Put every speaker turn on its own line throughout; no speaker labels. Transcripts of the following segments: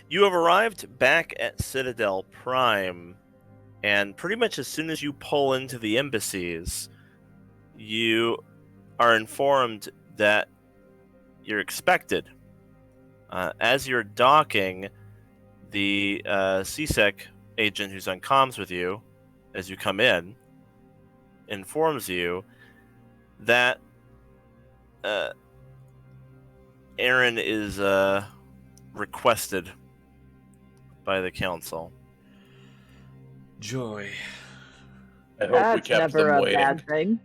You have arrived back at Citadel Prime, and pretty much as soon as you pull into the embassies, you are informed that you're expected. As you're docking, the CSEC agent who's on comms with you, as you come in, informs you that Aryn is requested by the council.
Joy.
I hope we
That's
kept
never
them
a
waiting.
bad thing.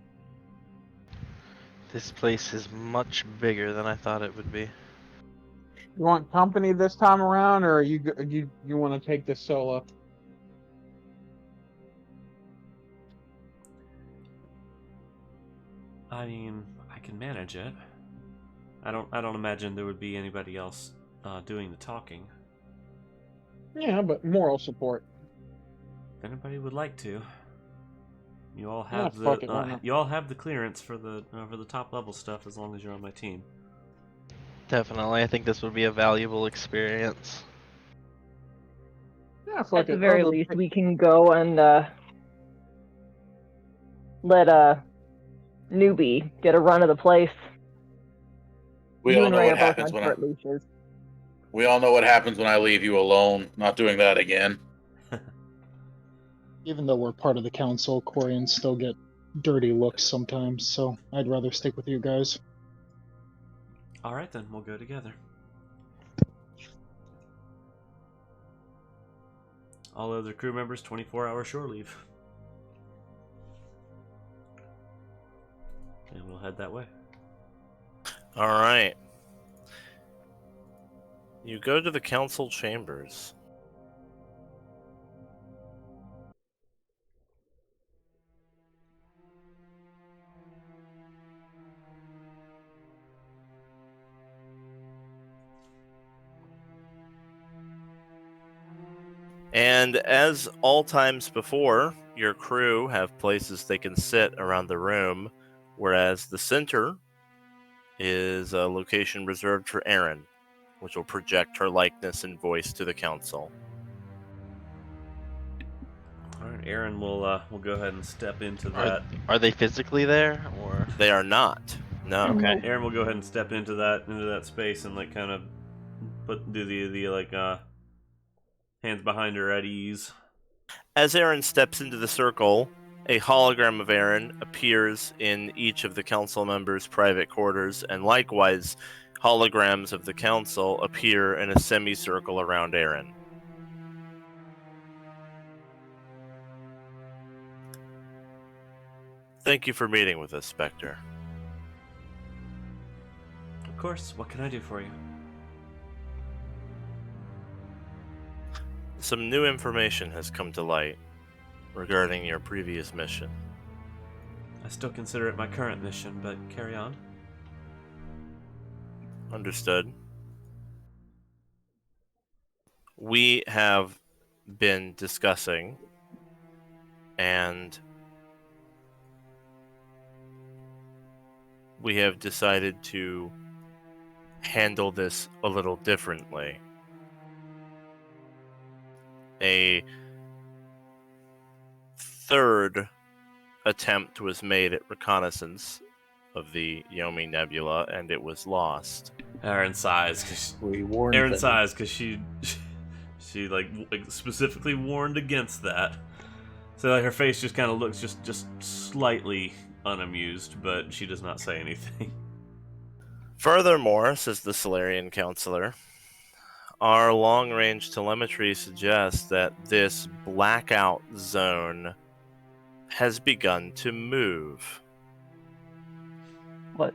This place is much bigger than I thought it would be.
You want company this time around, or you want to take this solo?
I mean, I can manage it. I don't imagine there would be anybody else doing the talking.
Yeah, but moral support.
If anybody would like to, you all
Yeah,
have
fuck it, why not?
you all have the clearance for the top level stuff as long as you're on my team.
Definitely, I think this would be a valuable experience.
Yeah, fuck
At the
it.
very
I'll
least,
take-
we can go and let a newbie get a run of the place.
We
You
all
and
know
Ray
what
are both
happens
on
when
short leashes.
we all know what happens when I leave you alone. Not doing that again.
Even though we're part of the council, Quarians still get dirty looks sometimes, so I'd rather stick with you guys.
All right, then we'll go together. All other crew members, 24-hour shore leave, and we'll head that way.
All right. You go to the council chambers. And as all times before, your crew have places they can sit around the room, whereas the center is a location reserved for Aryn, which will project her likeness and voice to the council.
All right, Aryn will go ahead and step into that.
Are they physically there, or?
They are not. No.
Okay.
Aryn will go ahead and step into that space and like kind of do the like hands behind her at ease.
As Aryn steps into the circle, a hologram of Aryn appears in each of the council members' private quarters, and likewise, holograms of the council appear in a semicircle around Aryn. Thank you for meeting with us, Spectre.
Of course, what can I do for you?
Some new information has come to light regarding your previous mission.
I still consider it my current mission, but carry on.
Understood. We have been discussing, and we have decided to handle this a little differently. A third attempt was made at reconnaissance of the Yomi Nebula, and it was lost.
Aryn sighs because
We warned
Aryn
them.
sighs because she like specifically warned against that. So like her face just kind of looks just slightly unamused, but she does not say anything.
Furthermore, says the Solarian counselor, our long-range telemetry suggests that this blackout zone has begun to move.
What?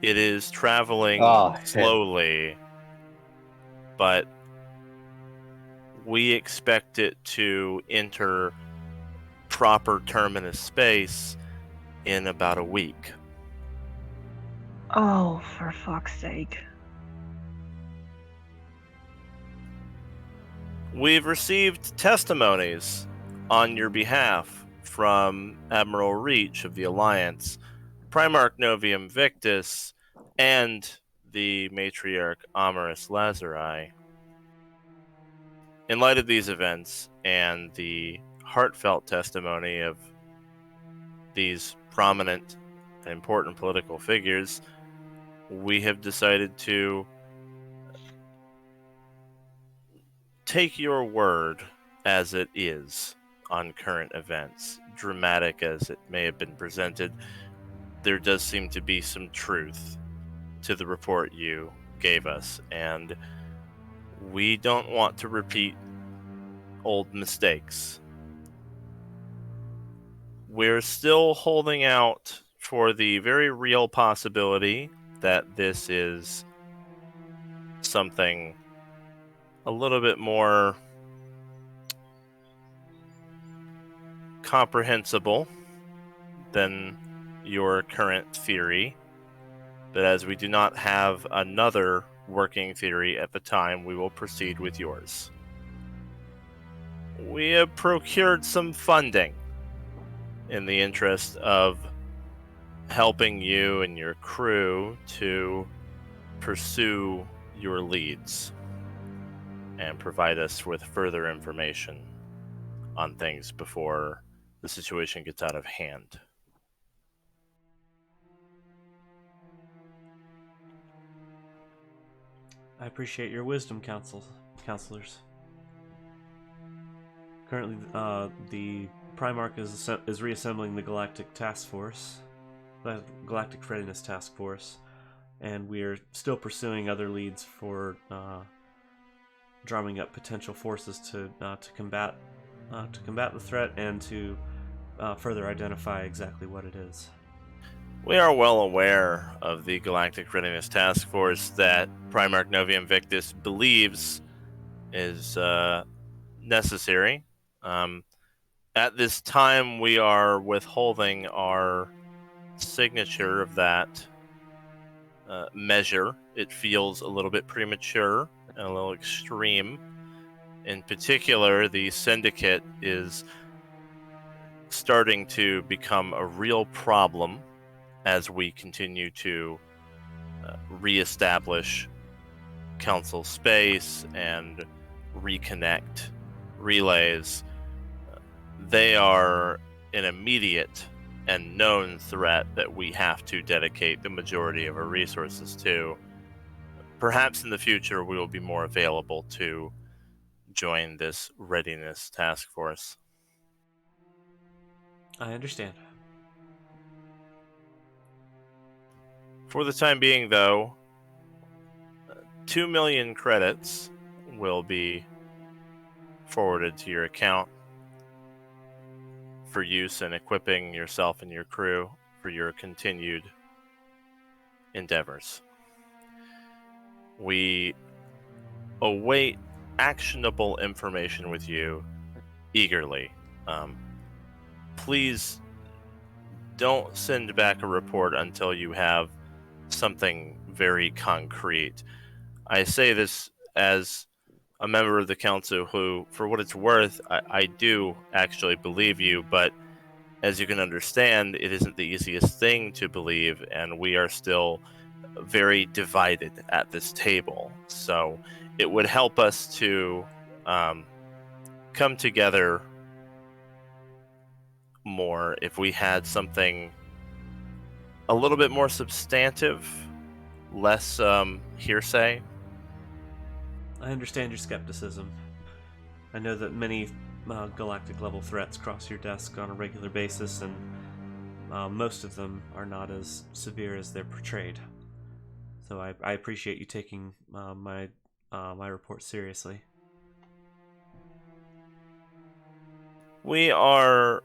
It is traveling slowly, but we expect it to enter proper terminus space in about a week.
Oh, for fuck's sake.
We've received testimonies on your behalf from Admiral Reach of the Alliance, Primarch Novium Victus, and the Matriarch Amaris Lazari. in light of these events and the heartfelt testimony of these prominent and important political figures, we have decided to take your word as it is on current events. Dramatic as it may have been presented, there does seem to be some truth to the report you gave us, and we don't want to repeat old mistakes. We're still holding out for the very real possibility that this is something a little bit more comprehensible than your current theory. But as we do not have another working theory at the time, we will proceed with yours. We have procured some funding in the interest of helping you and your crew to pursue your leads and provide us with further information on things before the situation gets out of hand.
I appreciate your wisdom, counselors. Currently, the Primarch is reassembling the Galactic Task Force, the Galactic Readiness Task Force, and we're still pursuing other leads for drumming up potential forces to combat the threat and to further identify exactly what it is.
We are well aware of the Galactic Readiness Task Force that Primarch Novium Victus believes is necessary. At this time, we are withholding our signature of that measure. It feels a little bit premature and a little extreme. In particular, the Syndicate is starting to become a real problem as we continue to reestablish council space and reconnect relays. They are an immediate and known threat that we have to dedicate the majority of our resources to. Perhaps in the future we will be more available to join this readiness task force.
I understand.
For the time being, though, 2 million credits will be forwarded to your account for use in equipping yourself and your crew for your continued endeavors. We await actionable information with you eagerly. Please don't send back a report until you have something very concrete. I say this as a member of the council who, for what it's worth, I do actually believe you, but as you can understand, it isn't the easiest thing to believe, and we are still very divided at this table. So it would help us to come together more if we had something a little bit more substantive, less hearsay.
I understand your skepticism. I know that many galactic level threats cross your desk on a regular basis, and most of them are not as severe as they're portrayed. So I appreciate you taking my report seriously.
We are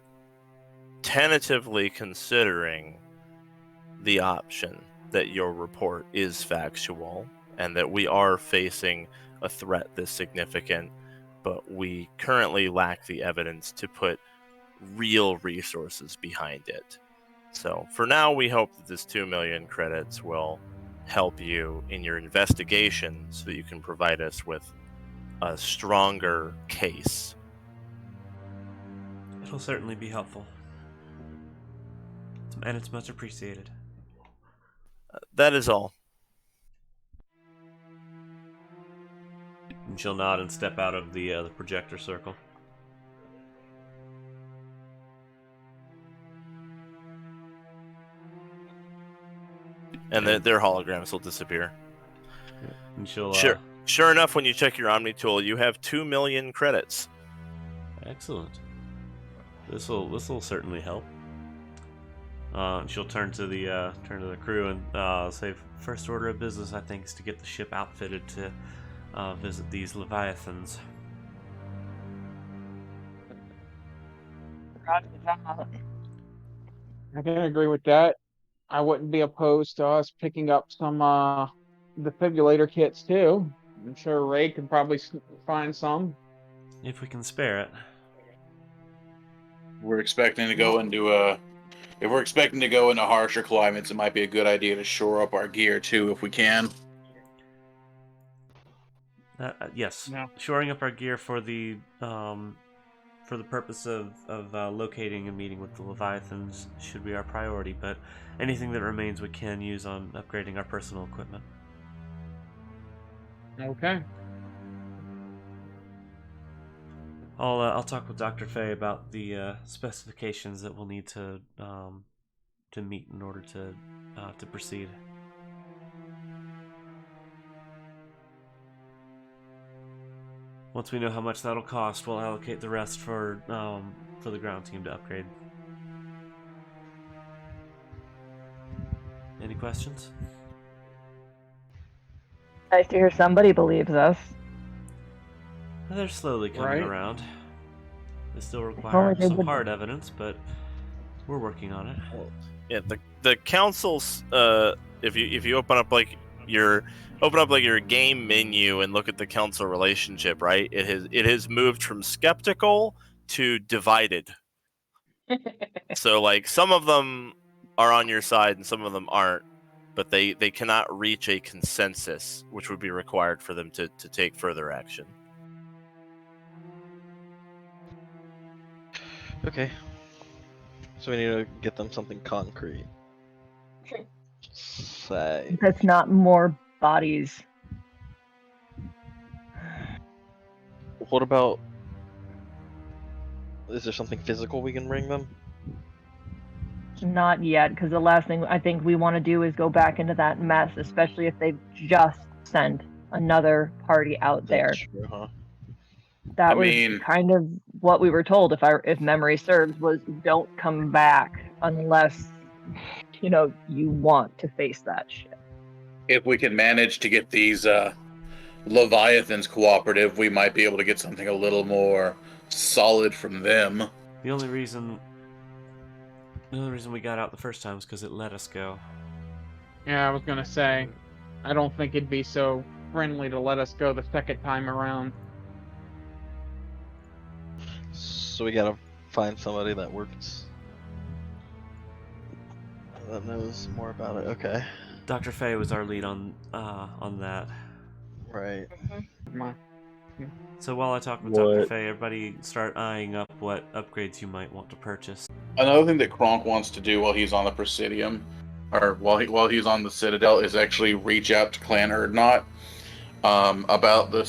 tentatively considering the option that your report is factual and that we are facing a threat this significant, but we currently lack the evidence to put real resources behind it. So for now, we hope that this 2 million credits will help you in your investigation so that you can provide us with a stronger case.
It'll certainly be helpful. And it's much appreciated.
That is all.
And she'll nod and step out of the projector circle.
And their holograms will disappear.
And she'll
Sure enough, when you check your Omni tool, you have 2 million credits.
Excellent. This will certainly help. She'll turn to the crew and say, first order of business, I think, is to get the ship outfitted to visit these Leviathans.
I can agree with that. I wouldn't be opposed to us picking up some defibrillator kits too. I'm sure Ray could probably find some.
If we can spare it.
We're expecting to go into if we're expecting to go into harsher climates, it might be a good idea to shore up our gear too, if we can.
Yes.
No.
Shoring up our gear for the purpose of locating and meeting with the Leviathans should be our priority, but anything that remains we can use on upgrading our personal equipment.
Okay.
I'll talk with Dr. Fay about the specifications that we'll need to meet in order to proceed. Once we know how much that'll cost, we'll allocate the rest for the ground team to upgrade. Any questions?
Nice to hear somebody believes us.
They're slowly coming
Right.
around. They still
only
require
they
some
would-
hard evidence, but we're working on it.
Yeah, the council's if you open up like your game menu and look at the council relationship, right? It has moved from skeptical to divided. So like some of them are on your side and some of them aren't, but they cannot reach a consensus, which would be required for them to take further action.
Okay. So we need to get them something concrete. Say.
That's not more bodies.
What about? Is there something physical we can bring them?
Not yet, because the last thing I think we want to do is go back into that mess, especially if they've just sent another party out there.
That's true, huh?
That
I
was
mean-
kind of what we were told, if memory serves, was don't come back unless you want to face that shit.
If we can manage to get these Leviathans cooperative, we might be able to get something a little more solid from them.
The only reason we got out the first time was because it let us go.
Yeah, I was gonna say, I don't think it'd be so friendly to let us go the second time around.
So we gotta find somebody that works, that knows more about it. Okay.
Dr. Fay was our lead on that.
Right.
So while I talk with Dr.
What?
Fay, everybody start eyeing up what upgrades you might want to purchase.
Another thing that Kronk wants to do while he's on the Presidium, or while he's on the Citadel, is actually reach out to Clan Urdnot about the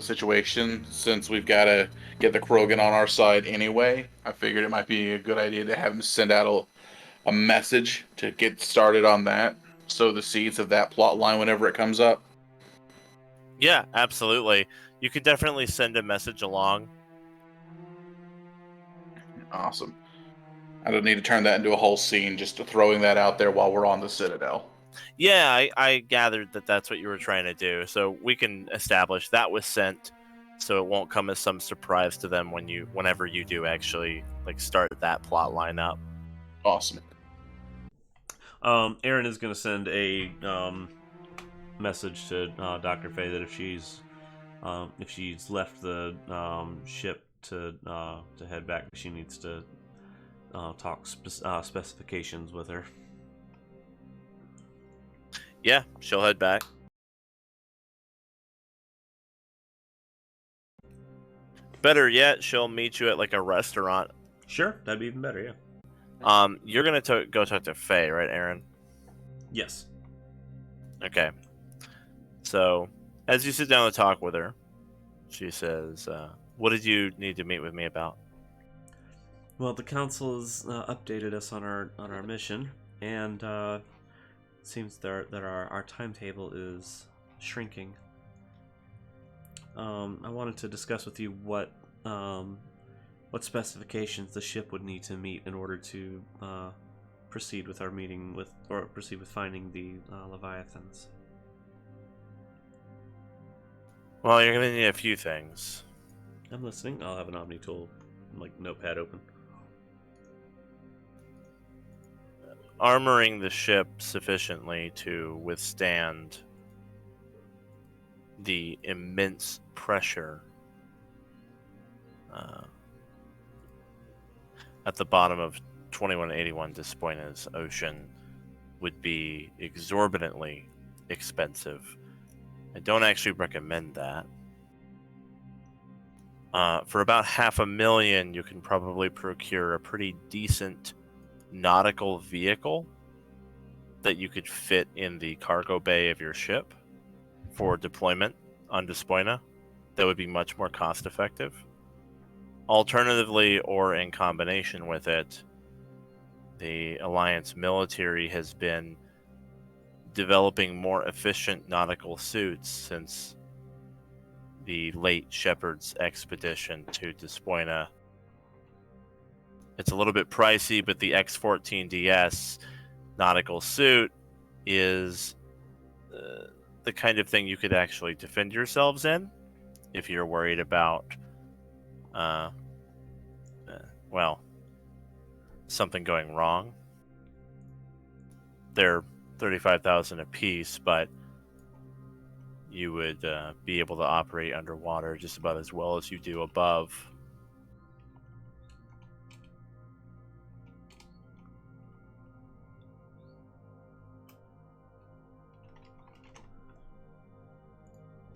situation. Since we've got to get the Krogan on our side anyway, I figured it might be a good idea to have him send out a message to get started on that. Sow the seeds of that plot line whenever it comes up.
Yeah, absolutely. You could definitely send a message along.
Awesome. I don't need to turn that into a whole scene, just throwing that out there while we're on the Citadel.
Yeah, I gathered that that's what you were trying to do. So we can establish that was sent, so it won't come as some surprise to them whenever you do actually start that plot line up.
Awesome.
Aryn is going to send a message to Dr. Fay that if she's left the ship to head back, she needs to talk specifications with her.
Yeah, she'll head back. Better yet, she'll meet you at a restaurant.
Sure, that'd be even better. Yeah.
You're gonna go talk to Faye, right, Aryn?
Yes.
Okay. So, As you sit down to talk with her, she says, "What did you need to meet with me about?"
Well, the council has updated us on our mission, and it seems that our timetable is shrinking. I wanted to discuss with you what specifications the ship would need to meet in order to proceed with our meeting with, or proceed with finding the Leviathans.
Well, you're going to need a few things.
I'm listening. I'll have an Omni tool, like notepad open.
Armoring the ship sufficiently to withstand the immense pressure at the bottom of 2181 Despoina's ocean would be exorbitantly expensive. I don't actually recommend that. For about $500,000, you can probably procure a pretty decent nautical vehicle that you could fit in the cargo bay of your ship for deployment on Despoina. That would be much more cost effective. Alternatively, or in combination with it, the Alliance military has been developing more efficient nautical suits since the late Shepard's expedition to Despoina. It's a little bit pricey, but the X-14DS nautical suit is the kind of thing you could actually defend yourselves in if you're worried about, something going wrong. They're 35,000 a piece, but you would be able to operate underwater just about as well as you do above.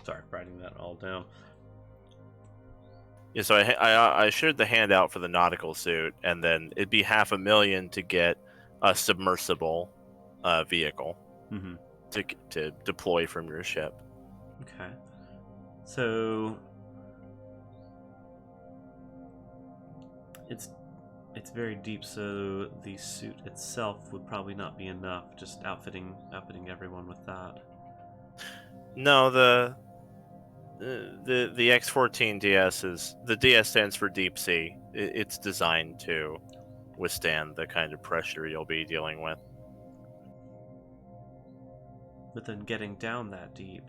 Sorry, writing that all down.
Yeah, so I shared the handout for the nautical suit, and then it'd be $500,000 to get a submersible vehicle to deploy from your ship.
Okay. So it's very deep, so the suit itself would probably not be enough. Just outfitting everyone with that.
No, the X-14DS is, the DS stands for deep sea. It's designed to withstand the kind of pressure you'll be dealing with.
But then getting down that deep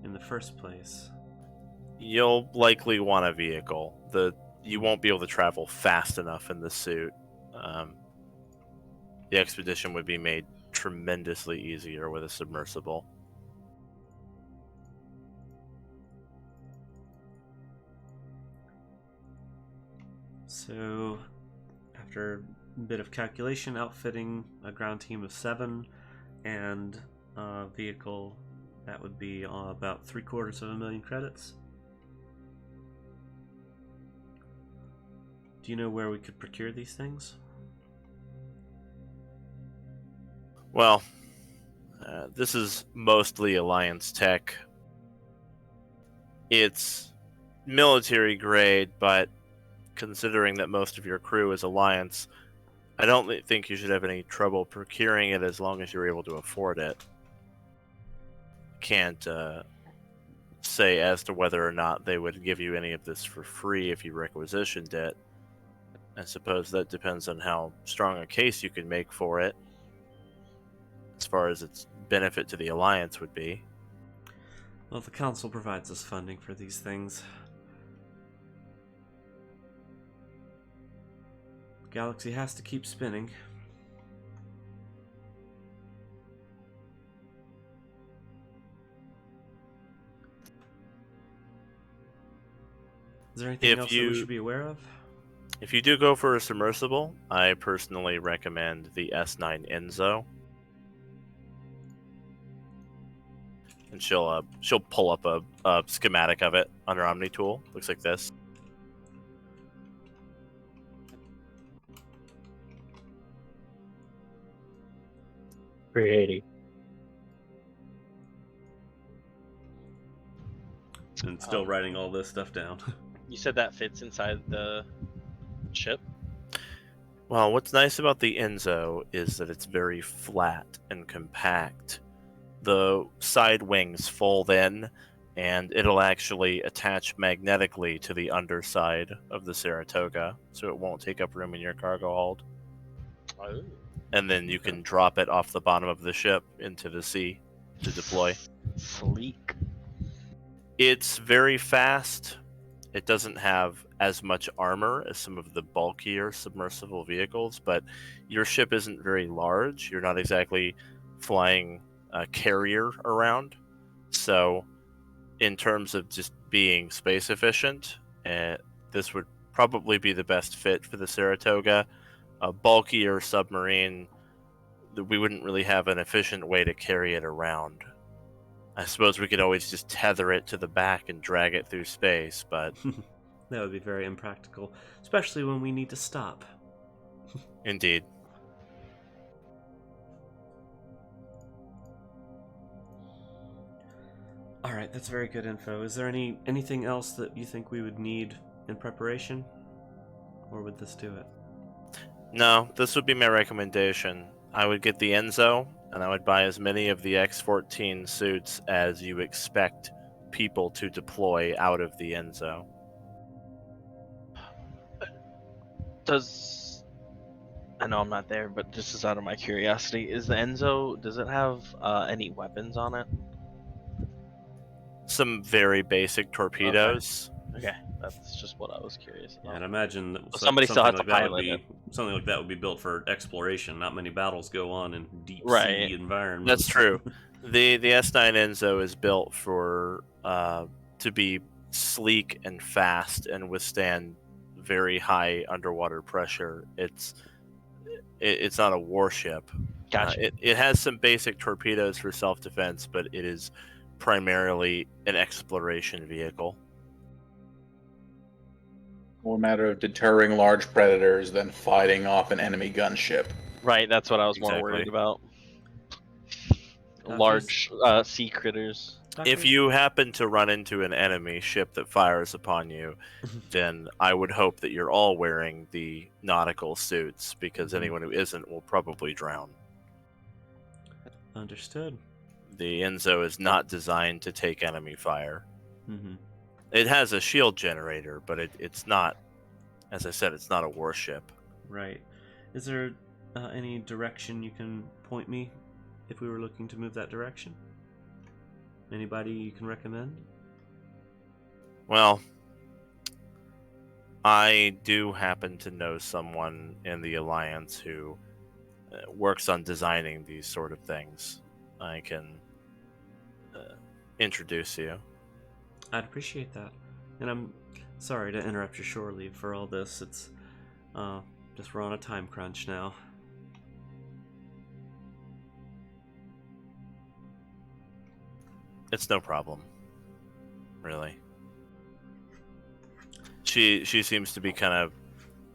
in the first place,
You'll likely want a vehicle. You won't be able to travel fast enough in the suit. The expedition would be made tremendously easier with a submersible.
so after a bit of calculation, outfitting a ground team of 7 and a vehicle, that would be about 750,000 credits. Do you know where we could procure these things?
Well, this is mostly Alliance tech. It's military grade, but considering that most of your crew is Alliance, I don't think you should have any trouble procuring it as long as you're able to afford it. Can't say as to whether or not they would give you any of this for free if you requisitioned it. I suppose that depends on how strong a case you can make for it, as far as its benefit to the Alliance would be.
Well, the Council provides us funding for these things. The galaxy has to keep spinning. Is there anything else that we should be aware of?
If you do go for a submersible, I personally recommend the S9 Enzo. And she'll pull up a schematic of it on her Omni tool. Looks like this.
$380.
and still writing all this stuff down.
You said that fits inside the ship?
Well, what's nice about the Enzo is that it's very flat and compact. The side wings fold in, and it'll actually attach magnetically to the underside of the Saratoga, so it won't take up room in your cargo hold.
Oh.
And then you can drop it off the bottom of the ship into the sea to deploy.
Sleek.
It's very fast. It doesn't have as much armor as some of the bulkier submersible vehicles, but your ship isn't very large. You're not exactly flying a carrier around. So, in terms of just being space efficient, this would probably be the best fit for the Saratoga. A bulkier submarine, we wouldn't really have an efficient way to carry it around. I suppose we could always just tether it to the back and drag it through space, but
That would be very impractical, especially when we need to stop.
indeed.
Alright, that's very good info. Is there anything else that you think we would need in preparation? Or would this do it?
No, this would be my recommendation. I would get the Enzo, and I would buy as many of the X-14 suits as you expect people to deploy out of the Enzo.
I know I'm not there, but just as out of my curiosity, is the Enzo, does it have any weapons on it?
Some very basic torpedoes.
Okay, that's just what I was curious
Yeah,
about.
and I imagine that
Somebody still
something
has to
like that
pilot
would be something like that would be built for exploration. Not many battles go on in deep
Right.
sea environments.
That's true. The S9 Enzo is built for to be sleek and fast and withstand very high underwater pressure. It's not a warship.
Gotcha.
It has some basic torpedoes for self-defense, but it is primarily an exploration vehicle.
More a matter of deterring large predators than fighting off an enemy gunship.
Right, that's what I was more
Exactly.
worried about.
Now,
Large sea critters.
If you happen to run into an enemy ship that fires upon you, then I would hope that you're all wearing the nautical suits, because anyone who isn't will probably drown.
Understood.
The Enzo is not designed to take enemy fire.
Mm-hmm.
It has a shield generator, but it's not, as I said, it's not a warship.
Right. Is there any direction you can point me if we were looking to move that direction? Anybody you can recommend?
Well, I do happen to know someone in the Alliance who works on designing these sort of things. I can introduce you.
I'd appreciate that. And I'm sorry to interrupt your shore leave for all this. It's just we're on a time crunch now.
It's no problem, really. She seems to be kind of,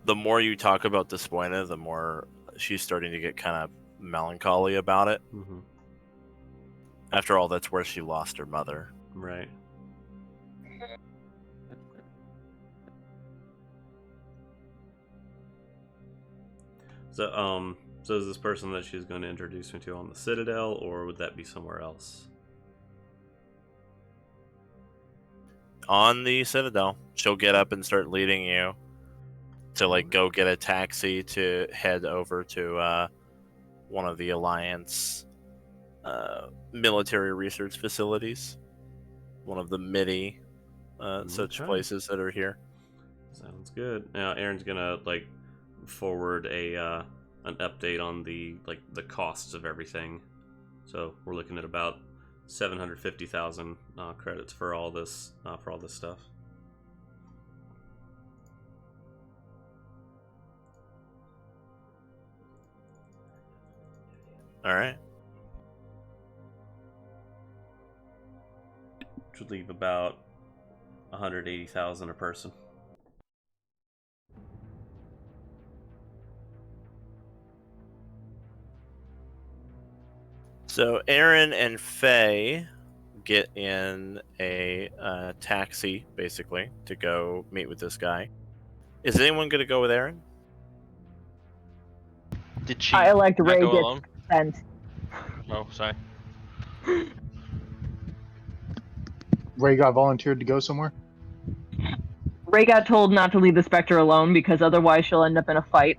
the more you talk about Despoina, the more she's starting to get kind of melancholy about it.
Mm-hmm.
After all, that's where she lost her mother.
Right. So is this person that she's going to introduce me to on the Citadel, or would that be somewhere else?
On the Citadel, she'll get up and start leading you to go get a taxi to head over to one of the Alliance military research facilities, one of the MIDI such
Okay.
places that are here.
Sounds good. Now Aaron's gonna forward an update on the costs of everything. So we're looking at about 750,000 credits for all this stuff.
All right.
Which would leave about 180,000 a person.
So Aryn and Faye get in a taxi, basically, to go meet with this guy. Is anyone going to go with Aryn?
Did she
I elect
not
Ray
go
gets
alone?
sent.
Oh, sorry.
Ray got volunteered to go somewhere.
Ray got told not to leave the Spectre alone because otherwise she'll end up in a fight.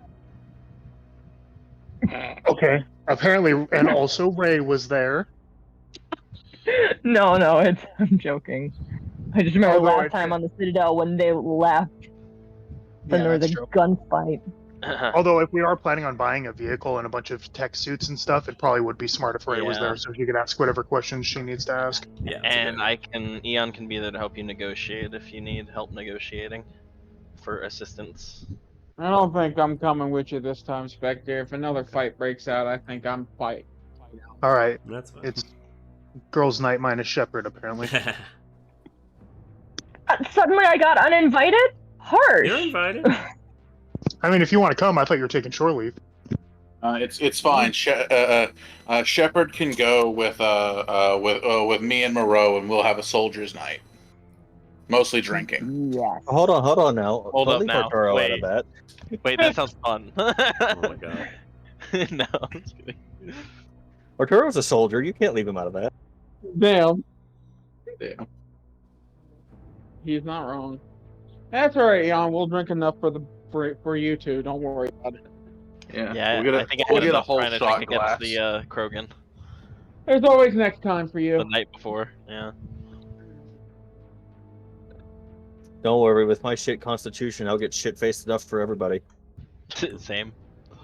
Okay. Apparently, and also Ray was there.
No, I'm joking. I just remember
Although
last time on the Citadel when they left, then
Yeah,
there was
that's
a
true.
gunfight.
Although if we are planning on buying a vehicle and a bunch of tech suits and stuff, it probably would be smart if Ray was
Yeah.
there, so she could ask whatever questions she needs to ask.
Yeah, that's a good
And
idea.
Eon can be there to help you negotiate if you need help negotiating for assistance.
I don't think I'm coming with you this time, Spectre. If another fight breaks out, I think I'm fight.
All right,
That's fine.
it's girls' night minus Shepard, apparently.
Suddenly I got uninvited? Harsh.
You're invited.
I mean, if you want to come, I thought you were taking shore leave.
It's fine. Shepard can go with me and Moreau, and we'll have a soldier's night. Mostly drinking.
Yes.
Hold on now.
Hold
Don't
up
leave
now.
Arturo out of
Wait.
that.
Wait, that sounds fun.
Oh my god.
No, I'm just kidding.
Arturo's a soldier. You can't leave him out of that.
Damn,
Yeah.
he's not wrong. That's all right, Eon. We'll drink enough for you two. Don't worry about it.
Yeah.
Yeah,
We'll
I think I
we'll
had
get a
enough
whole
trying to
shot
drink
glass.
against the Krogan
There's always next time for you.
the night before. Yeah.
Don't worry. With my shit constitution, I'll get shit faced enough for everybody.
Same.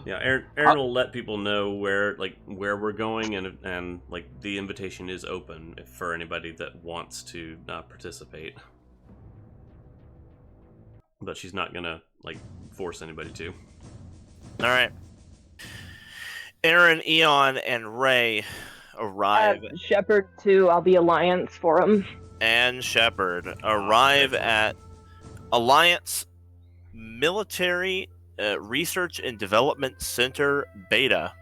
Yeah, Aryn will let people know where we're going, and like the invitation is open for anybody that wants to participate. But she's not gonna force anybody to.
All right. Aryn, Eon, and Ray arrive,
Shepard too. I'll be Alliance for him.
and Shepard arrive at Alliance Military Research and Development Center Beta.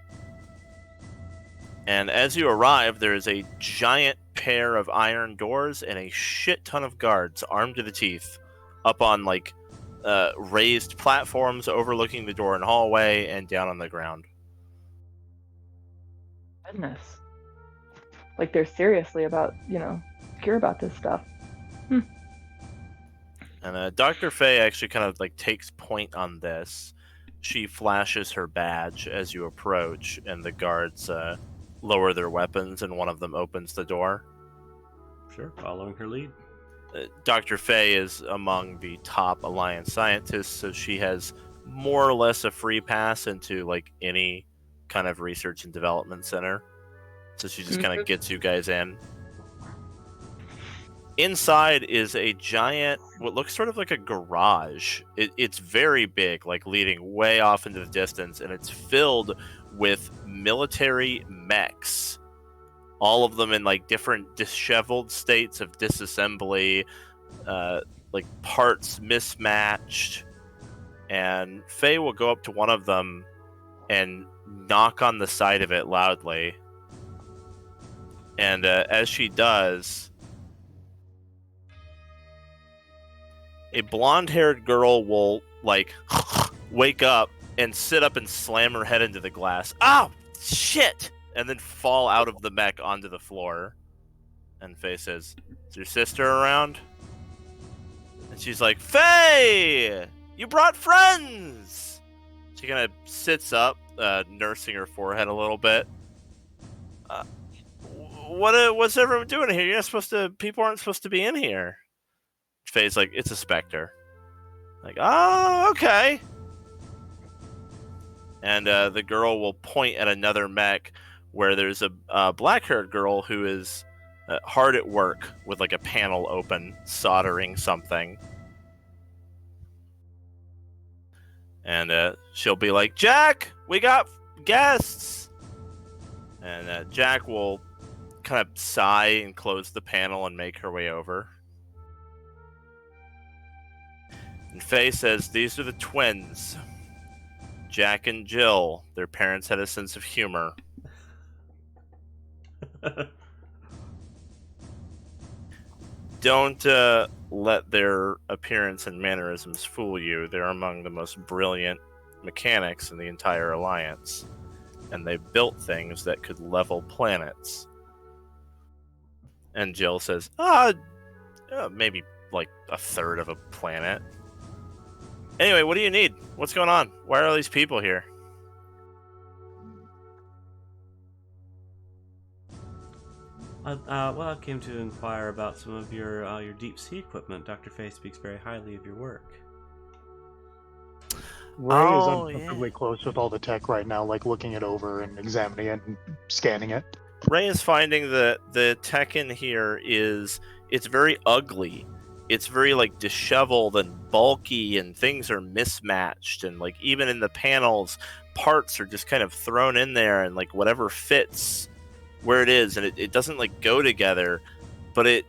And as you arrive, there is a giant pair of iron doors and a shit ton of guards armed to the teeth up on raised platforms overlooking the door and hallway and down on the ground.
Goodness. Like they're seriously about, care about this stuff.
And Dr. Faye actually kind of takes point on this. She flashes her badge as you approach, and the guards lower their weapons, and one of them opens the door.
Sure, following her lead.
Dr. Faye is among the top Alliance scientists, so she has more or less a free pass into any kind of research and development center. So she just kind of gets you guys in. Inside is a giant, what looks sort of like a garage. It's very big, leading way off into the distance, and it's filled with military mechs. All of them in different disheveled states of disassembly, parts mismatched. And Faye will go up to one of them and knock on the side of it loudly. And as she does, a blonde-haired girl will wake up and sit up and slam her head into the glass. Oh, shit! And then fall out of the mech onto the floor. And Faye says, "Is your sister around?" And she's like, "Faye! You brought friends!" She kind of sits up, nursing her forehead a little bit. What's everyone doing here? You're not supposed to. People aren't supposed to be in here. Faye's like, "It's a Spectre." Oh, okay. And the girl will point at another mech where there's a black-haired girl who is hard at work with a panel open, soldering something. And she'll be like, "Jack, we got guests!" And Jack will kind of sigh and close the panel and make her way over. And Faye says, "These are the twins. Jack and Jill. Their parents had a sense of humor." don't let their appearance and mannerisms fool you. They're among the most brilliant mechanics in the entire Alliance. And they built things that could level planets. And Jill says, maybe like a third of a planet. Anyway, what do you need? What's going on? Why are all these people here?
Well, I came to inquire about some of your deep sea equipment. Dr. Faye speaks very highly of your work.
Ray is uncomfortably close with all the tech right now, like looking it over and examining it and scanning it.
Ray is finding the tech in here it's very ugly. It's very like disheveled and bulky, and things are mismatched, and like even in the panels, parts are just kind of thrown in there, and like whatever fits where it is, and it doesn't like go together, but it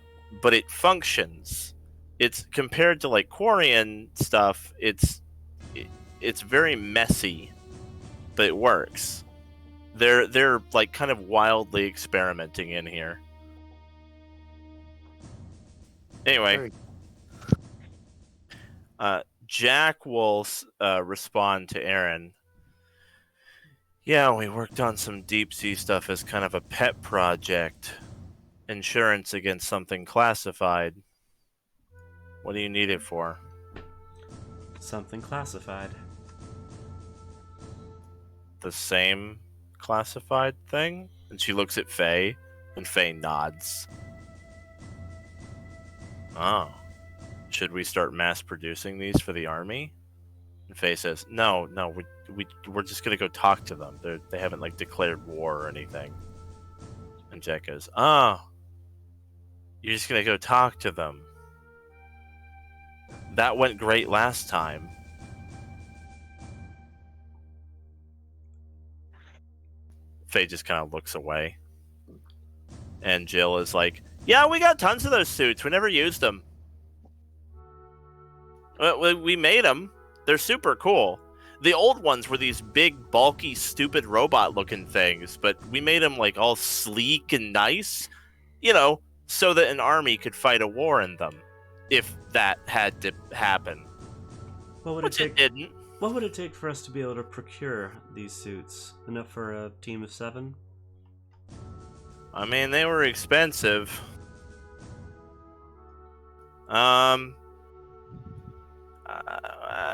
functions. It's compared to like Quarian stuff, it's very messy, but it works. They're like kind of wildly experimenting in here. Anyway, Jack will respond to Aryn. Yeah, we worked on some deep sea stuff as kind of a pet project. Insurance against something classified. What do you need it for?
Something classified.
The same classified thing? And she looks at Faye, and Faye nods. Oh. Should we start mass producing these for the army? And Faye says, No, we're just gonna go talk to them. They haven't like declared war or anything. And Jack goes, Oh, you're just gonna go talk to them. That went great last time. Faye just kind of looks away. And Jill is like, Yeah, we got tons of those suits. We never used them. We made them. They're super cool. The old ones were these big, bulky, stupid robot-looking things, but we made them like all sleek and nice, so that an army could fight a war in them, if that had to happen. Which it didn't.
What would it take for us to be able to procure these suits? Enough for a team of 7?
I mean, they were expensive. I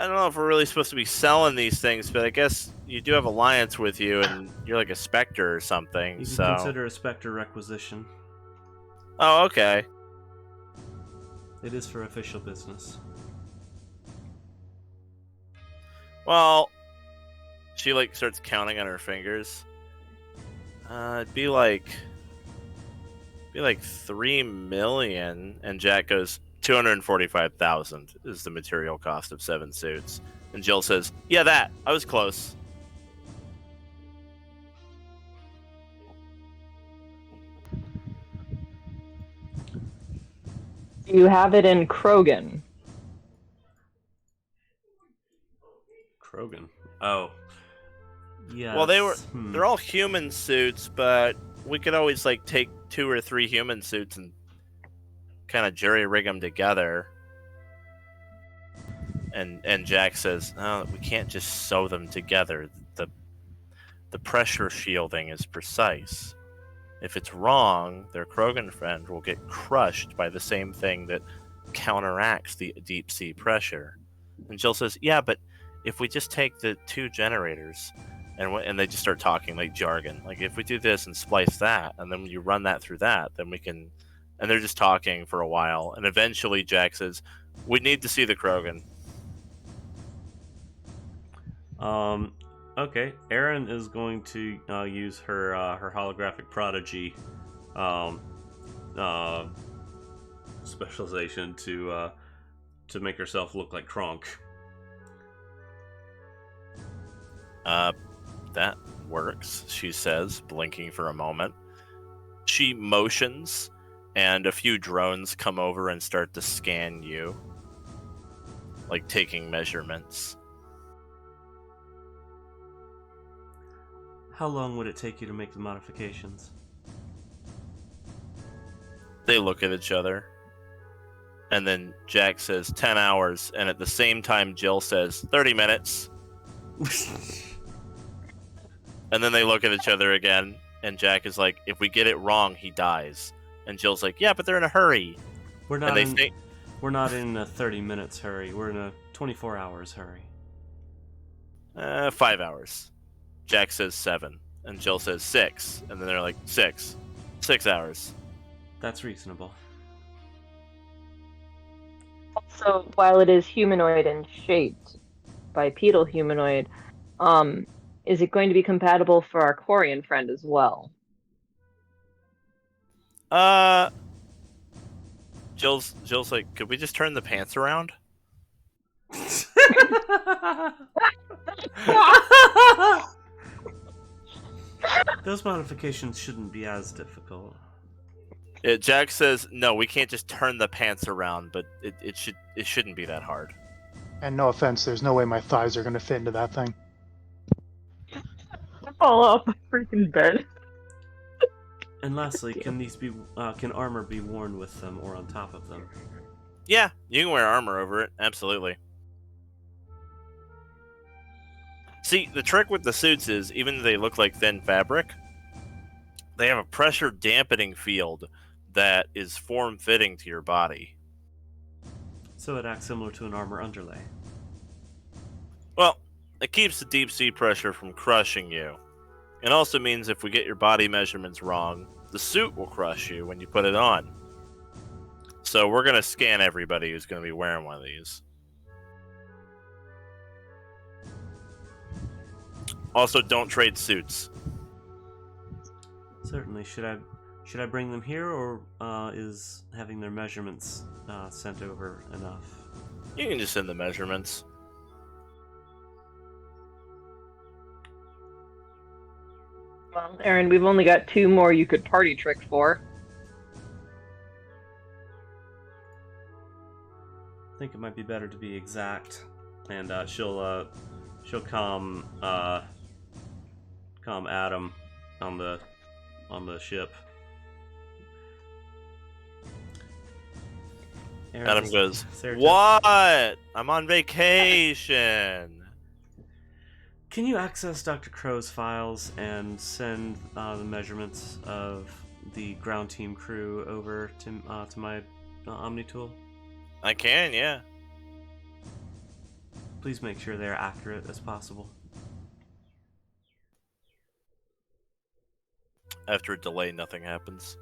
don't know if we're really supposed to be selling these things, but I guess you do have Alliance with you, and you're like a Spectre or something.
You can consider a Spectre requisition.
Oh, okay.
It is for official business.
Well, she like starts counting on her fingers. It'd be like 3 million, and Jack goes, 245,000 is the material cost of 7 suits. And Jill says, Yeah, that. I was close.
You have it in Krogan.
Krogan. Oh. Yeah.
Well, they're all human suits, but we could always like take 2 or 3 human suits and kind of jury-rig them together. And Jack says, No, we can't just sew them together. The pressure shielding is precise. If it's wrong, their Krogan friend will get crushed by the same thing that counteracts the deep sea pressure. And Jill says, Yeah, but if we just take the 2 generators and they just start talking like jargon, like if we do this and splice that, and then you run that through that, then we can. And they're just talking for a while, and eventually Jack says, We need to see the Krogan.
Okay. Aryn is going to use her holographic prodigy specialization to make herself look like Kronk.
That works, she says, blinking for a moment. She motions, and a few drones come over and start to scan you, like taking measurements.
How long would it take you to make the modifications?
They look at each other. And then Jack says 10 hours, and at the same time Jill says 30 minutes. And then they look at each other again, and Jack is like, if we get it wrong, he dies. And Jill's like, yeah, but they're in a hurry.
We're not in a 30 minutes hurry. We're in a 24 hours hurry.
5 hours. Jack says 7, and Jill says 6, and then they're like 6 hours.
That's reasonable.
Also, while it is humanoid and shaped bipedal humanoid, is it going to be compatible for our Quarian friend as well?
Jill's like, could we just turn the pants around?
Those modifications shouldn't be as difficult.
Jack says, no, we can't just turn the pants around, but it shouldn't be that hard.
And no offense, there's no way my thighs are going to fit into that thing.
Fall off my freaking bed.
And lastly, can armor be worn with them or on top of them?
Yeah, you can wear armor over it, absolutely. See, the trick with the suits is, even though they look like thin fabric, they have a pressure dampening field that is form-fitting to your body.
So it acts similar to an armor underlay.
Well, it keeps the deep sea pressure from crushing you. It also means if we get your body measurements wrong, the suit will crush you when you put it on. So we're going to scan everybody who's going to be wearing one of these. Also, don't trade suits.
Certainly. Should I bring them here, or is having their measurements sent over enough?
You can just send the measurements.
Well, Aryn, we've only got 2 more you could party trick for.
I think it might be better to be exact, and she'll calm Adam on the ship.
Adam goes, "What? I'm on vacation."
Can you access Dr. Crow's files and send the measurements of the ground team crew over to my Omni tool?
I can, yeah.
Please make sure they're accurate as possible.
After a delay, nothing happens.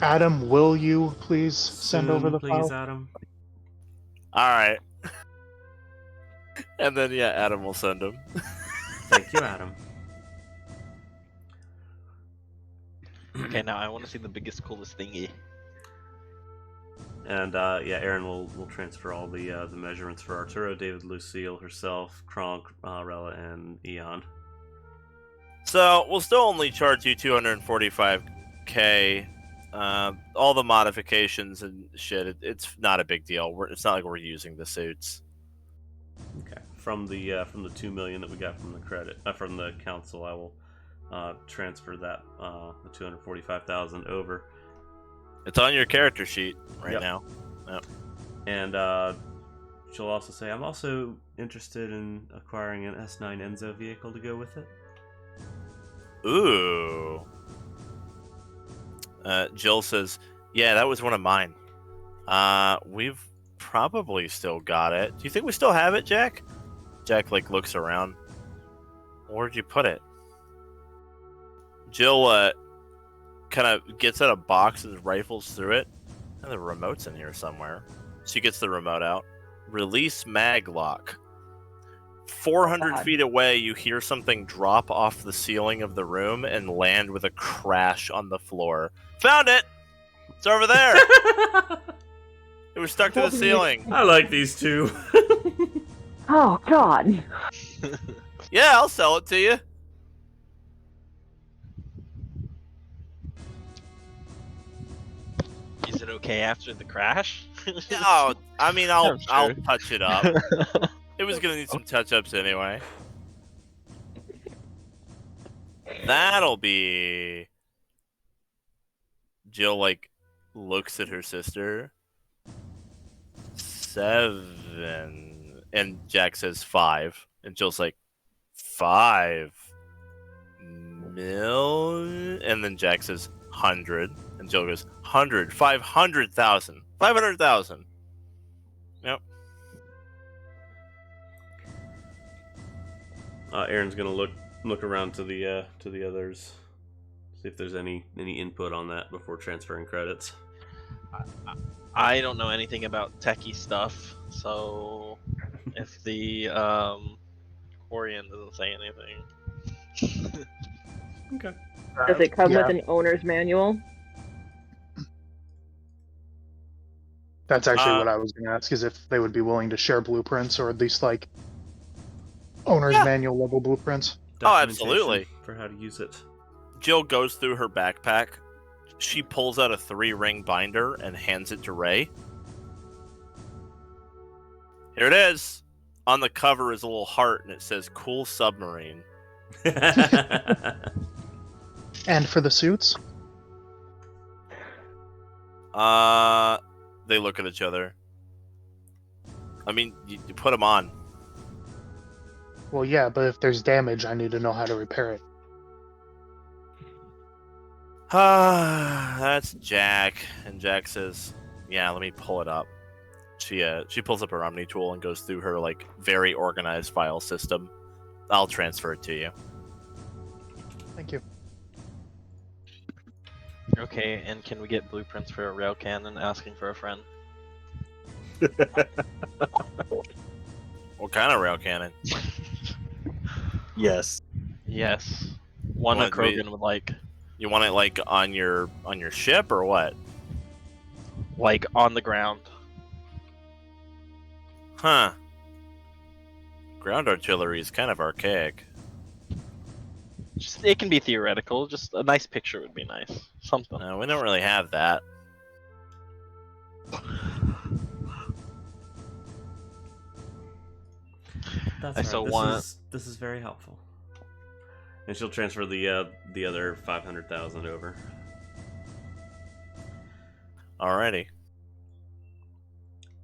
Adam, will you please send over the
please,
file?
Adam.
Alright. And then, yeah, Adam will send them.
Thank you, Adam.
Okay, now I want to see the biggest, coolest thingy.
And yeah, Aryn will transfer all the measurements for Arturo, David, Lucille, herself, Kronk, Rela, and Eon.
So, we'll still only charge you $245K. All the modifications and shit, it's not a big deal. It's not like we're using the suits.
Okay. From the 2 million that we got from the council, I will transfer that the 245,000 over.
It's on your character sheet right
Yep.
now. Yep.
And she'll also say, I'm also interested in acquiring an S9 Enzo vehicle to go with it.
Ooh. Jill says, yeah, that was one of mine. We've probably still got it. Do you think we still have it, Jack? Jack, looks around. Where'd you put it? Jill, kind of gets out a box and rifles through it. And the remote's in here somewhere. She gets the remote out. Release mag lock. 400 feet away, you hear something drop off the ceiling of the room and land with a crash on the floor. Found it! It's over there! It was stuck to the ceiling.
I like these two.
Oh, God.
Yeah, I'll sell it to you.
Is it okay after the crash?
Oh, I mean, I'll
Sure.
touch it up. It was gonna need some touch-ups anyway. That'll be... Jill, looks at her sister. 7. And Jack says 5. And Jill's like, 5 million? And then Jack says 100. And Jill goes, 100, 500,000. 500,000. Yep.
Aaron's gonna look around to the others, see if there's any input on that before transferring credits.
I don't know anything about techie stuff, so if the Quarian doesn't say anything.
Okay.
Does it come
Yeah.
with an owner's manual?
That's actually what I was going to ask, is if they would be willing to share blueprints, or at least like owner's manual level blueprints.
Oh, absolutely.
For how to use it.
Jill goes through her backpack. She pulls out a 3-ring binder and hands it to Ray. Here it is. On the cover is a little heart, and it says "Cool Submarine."
And for the suits?
They look at each other. I mean, you put them on.
Well, yeah, but if there's damage, I need to know how to repair it.
That's Jack. And Jack says, "Yeah, let me pull it up." She pulls up her Omni tool and goes through her like very organized file system. I'll transfer it to you.
Thank you.
Okay, and can we get blueprints for a rail cannon asking for a friend?
What kind of rail cannon?
Yes.
Yes. One a
What, wait.
Krogan would like.
You want it like on your ship or what?
Like on the ground.
Huh. Ground artillery is kind of archaic.
Just, it can be theoretical. Just a nice picture would be nice. Something.
No, we don't really have that.
That's
I
right.
so
this
want-
is this is very helpful. And she'll transfer the other 500,000 over.
Alrighty.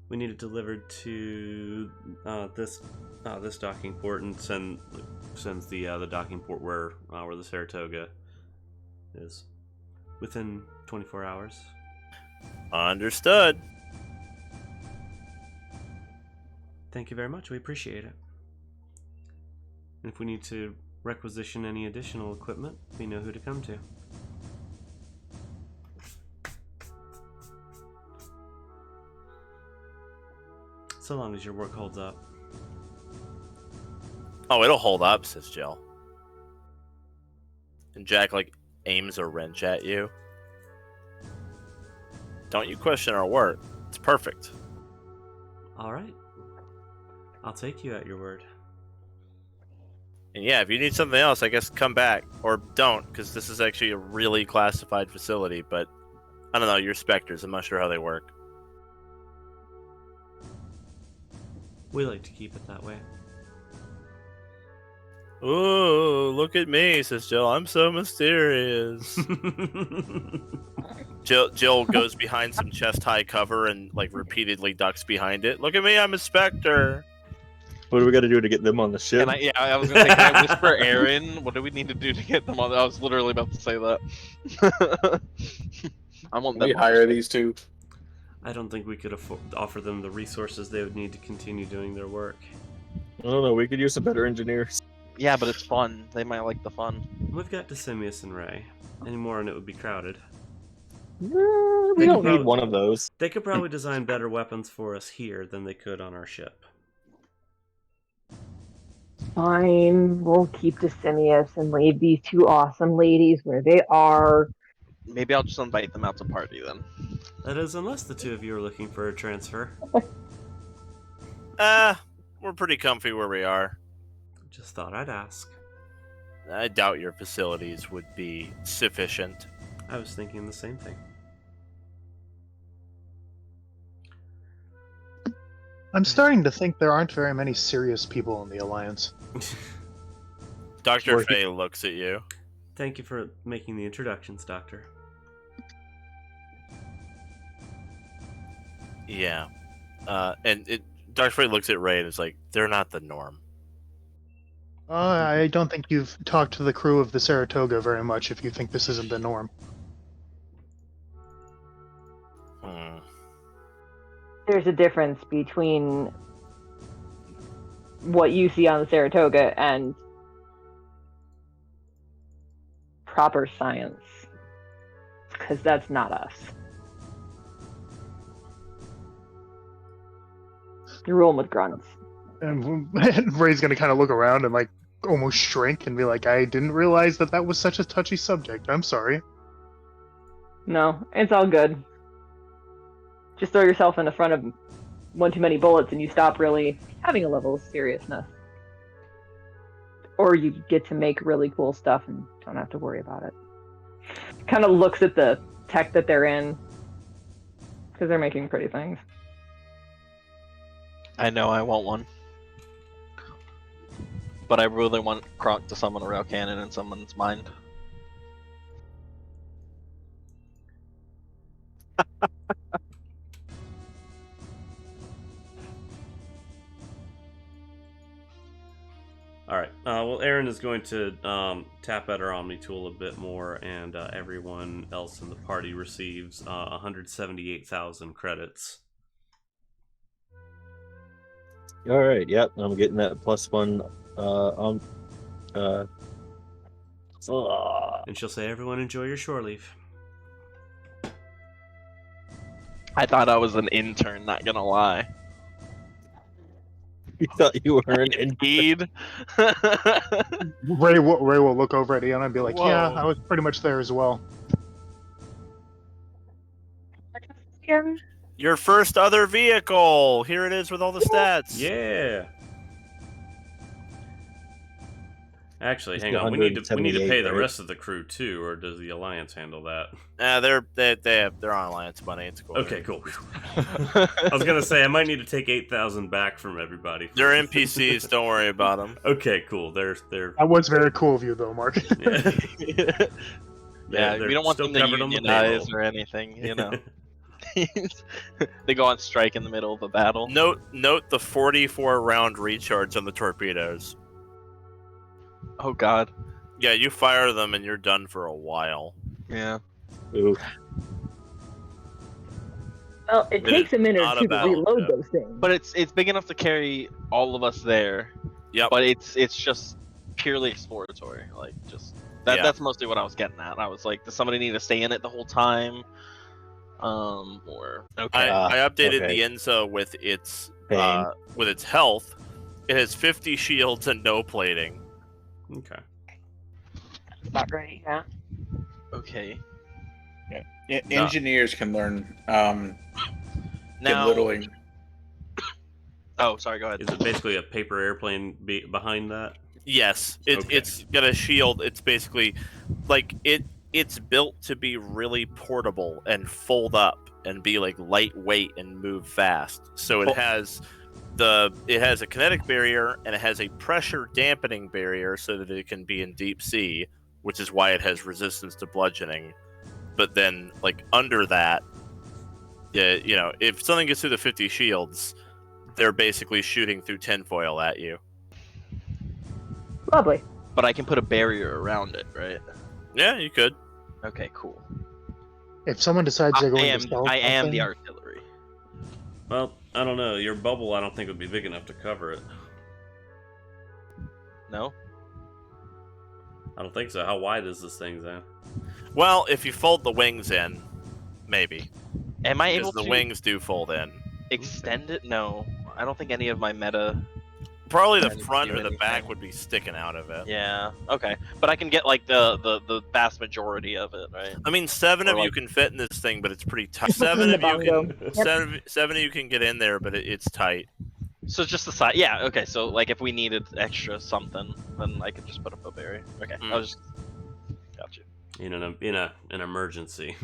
We need it delivered to this docking port, and sends the docking port where the Saratoga is within 24 hours.
Understood.
Thank you very much. We appreciate it. And if we need to requisition any additional equipment, we know who to come to. So long as your work holds up.
Oh, it'll hold up, says Jill. And Jack like aims a wrench at you. Don't you question our work. It's perfect.
All right. I'll take you at your word.
And yeah, if you need something else, I guess come back. Or don't, because this is actually a really classified facility, but I don't know, you're Spectres. I'm not sure how they work.
We like to keep it that way.
Ooh, look at me, says Jill. I'm so mysterious. Jill goes behind some chest-high cover and like repeatedly ducks behind it. Look at me, I'm a Spectre.
What do we got to do to get them on the ship?
I was gonna say, can I whisper Aryn? What do we need to do to get them on? I was literally about to say that. I want them.
We hire these two.
I don't think we could offer them the resources they would need to continue doing their work.
I don't know. We could use some better engineers.
Yeah, but it's fun. They might like the fun.
We've got Decimus and Ray. Any more and it would be crowded.
We
They
don't
could
need
prob-
one of those.
They could probably design better weapons for us here than they could on our ship.
Fine, we'll keep Decimus and leave these two awesome ladies where they are.
Maybe I'll just invite them out to party then.
That is, unless the two of you are looking for a transfer.
We're pretty comfy where we are.
Just thought I'd ask.
I doubt your facilities would be sufficient.
I was thinking the same thing.
I'm starting to think there aren't very many serious people in the Alliance.
Dr.
Or-
Faye looks at you.
Thank you for making the introductions, Doctor.
Yeah. Dark Freight looks at Ray and is like, they're not the norm.
I don't think you've talked to the crew of the Saratoga very much if you think this isn't the norm.
Hmm.
There's a difference between what you see on the Saratoga and proper science. Because that's not us. You're rolling with grunts.
And Ray's gonna kind of look around and like almost shrink and be like, I didn't realize that was such a touchy subject. I'm sorry.
No, it's all good. Just throw yourself in the front of one too many bullets and you stop really having a level of seriousness. Or you get to make really cool stuff and don't have to worry about it. Kind of looks at the tech that they're in. Because they're making pretty things.
I know I want one. But I really want Kronk to summon a rail cannon in someone's mind.
All right. Well, Aryn is going to tap at her Omni tool a bit more, and everyone else in the party receives 178,000 credits.
All right. Yep. I'm getting that +1.
And she'll say, "Everyone, enjoy your shore leave."
I thought I was an intern, not gonna lie.
You thought you were an
Indeed.
Ray will look over at Aeona and be like,
Whoa.
yeah, I was pretty much there as well.
Your first other vehicle! Here it is with all the stats.
Yeah. Actually,
It's
hang on. We need to pay
178,
the
right?
rest of the crew too, or does the Alliance handle that?
They're on Alliance money. It's cool.
Okay, cool. I was gonna say I might need to take 8,000 back from everybody.
They're NPCs. Don't worry about them.
Okay, cool. They're
That was very cool of you, though, Mark.
yeah.
Yeah,
they're
we don't want
still
them to
covered on the
unionize
payroll.
or anything, you know. They go on strike in the middle of a battle.
Note the 44 round recharge on the torpedoes.
Oh god.
Yeah, you fire them and you're done for a while.
Yeah.
Ooh.
Well, it
It
takes
is
a minute
not
or two
a
to
battle,
reload
yeah.
those things.
But it's big enough to carry all of us there.
Yep.
But it's just purely exploratory. Like just that's mostly what I was getting at. I was like, does somebody need to stay in it the whole time? Or okay.
I updated
okay.
the Enzo with its
Pain.
health. It has 50 shields and no plating.
Okay.
About right, yeah.
Okay.
Engineers can learn.
Now.
Can literally.
Oh, sorry. Go ahead.
Is it basically a paper airplane behind that?
Yes,
Okay.
it's got a shield. It's basically like it's built to be really portable and fold up and be like lightweight and move fast. So it has a kinetic barrier and it has a pressure dampening barrier so that it can be in deep sea, which is why it has resistance to bludgeoning. But then like under that, you know, if something gets through the 50 shields, they're basically shooting through tinfoil at you.
Lovely.
But I can put a barrier around it, right?
Yeah, you could.
Okay, cool.
If someone decides they're going to stealth
I am the
something-
artillery.
Well, I don't know. Your bubble, I don't think would be big enough to cover it.
No?
I don't think so. How wide is this thing, Zan?
Well, if you fold the wings in, maybe.
Am I
Because
able
the
to
wings do fold in.
extend it? No. I don't think any of my meta.
Probably the
I didn't
front
do
or the back
anything.
would be sticking out of it.
Yeah. Okay. But I can get like the vast majority of it, right?
I mean, 7
Or
of you
like-
can fit in this thing, but it's pretty tight.
Put them in
7
the
of you
bongo.
can
Yep.
seven of you can get in there, but it's tight.
So just the side. Yeah. Okay. So like if we needed extra something, then I could just put up a barrier. Okay.
Mm.
I was just. Got you.
In an emergency.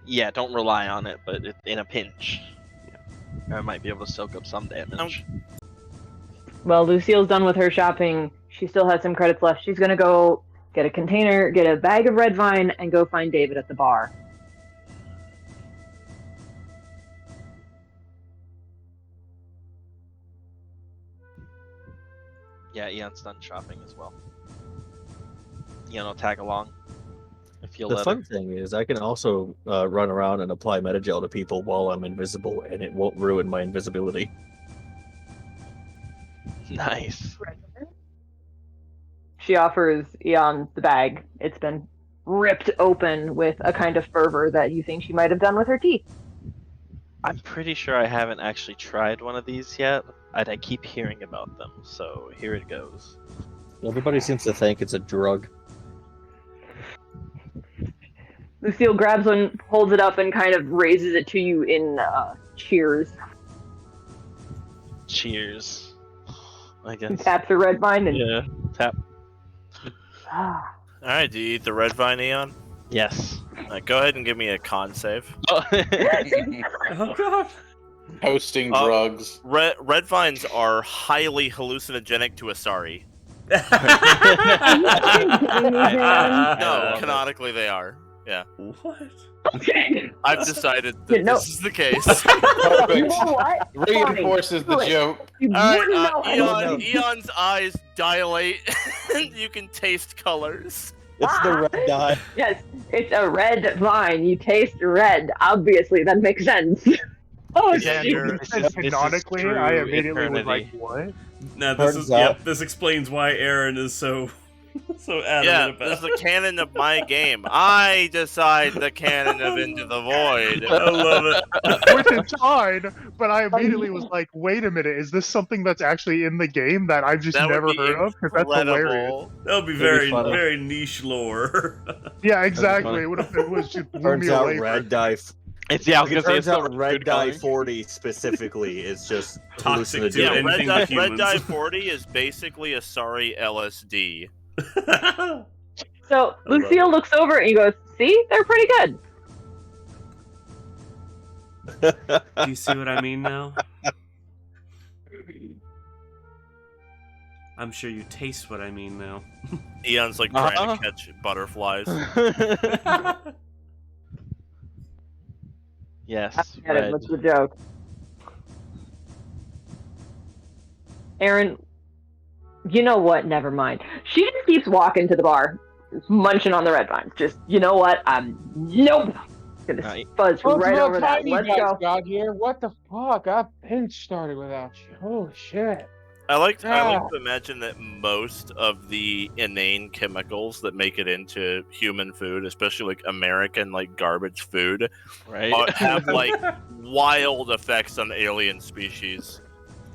Yeah. Don't rely on it, but in a pinch. I might be able to soak up some damage.
Well, Lucille's done with her shopping. She still has some credits left. She's gonna go get a container, get a bag of red vine, and go find David at the bar.
Yeah, Eon's done shopping as well. Eon will tag along if you'll
The
let
fun
her.
thing is, I can also run around and apply metagel to people while I'm invisible, and it won't ruin my invisibility.
Nice.
She offers Eon the bag. It's been ripped open with a kind of fervor that you think she might have done with her teeth.
I'm pretty sure I haven't actually tried one of these yet. I keep hearing about them, so here it goes.
Everybody seems to think it's a drug.
Lucille grabs one, holds it up, and kind of raises it to you in cheers.
Cheers. I guess.
Taps her red vine and
Yeah. Tap.
Alright, do you eat the red vine, Eon?
Yes.
Go ahead and give me a con save.
Oh god.
Hosting drugs.
Red vines are highly hallucinogenic to Asari. No, canonically they are. Yeah.
What?
I've decided that this is the case.
Perfect.
You know what?
Reinforces the joke.
Alright, Eon's eyes dilate, and you can taste colors.
It's the red dye.
Yes, it's a red vine. You taste red. Obviously, that makes sense.
Oh,
Yeah,
you said canonically,
true
I immediately was like,
eternity.
what?
No, this
Turns
is
out-
this explains why Aryn is so adamant
Yeah,
about
this is the canon of my game. I decide the canon of Into the Void.
I love it.
Which is fine, but I immediately was like, wait a minute, is this something that's actually in the game that I've just
That would
never
be
heard of? Because that's hilarious.
incredible.
That would be
That'd be
very
funny.
very niche lore.
Yeah, exactly.
funny.
It would have it was just blew
Turns
me
out
away.
red dye.
It's I was gonna
It
say
turns
it's the
out red
food
dye
coloring.
40 specifically is just
Toxic to
hallucinogen.
Yeah,
anything
Red
with humans.
Dye 40 is basically Asari LSD.
So Lucille looks over and goes, "See, they're pretty good."
Do you see what I mean now? I'm sure you taste what I mean now.
Eon's like trying to catch butterflies.
Yes.
Get it?
Red.
What's the joke? Aryn, you know what? Never mind. She just keeps walking to the bar, munching on the red vines. Just, you know what? Nope. Gonna
Right.
fuzz
What's
right
about
over that.
time you
Let's
guys
go.
got here? What the fuck? I've been started without you. Holy shit.
I like to imagine that most of the inane chemicals that make it into human food, especially like American like garbage food,
Right.
have like wild effects on alien species.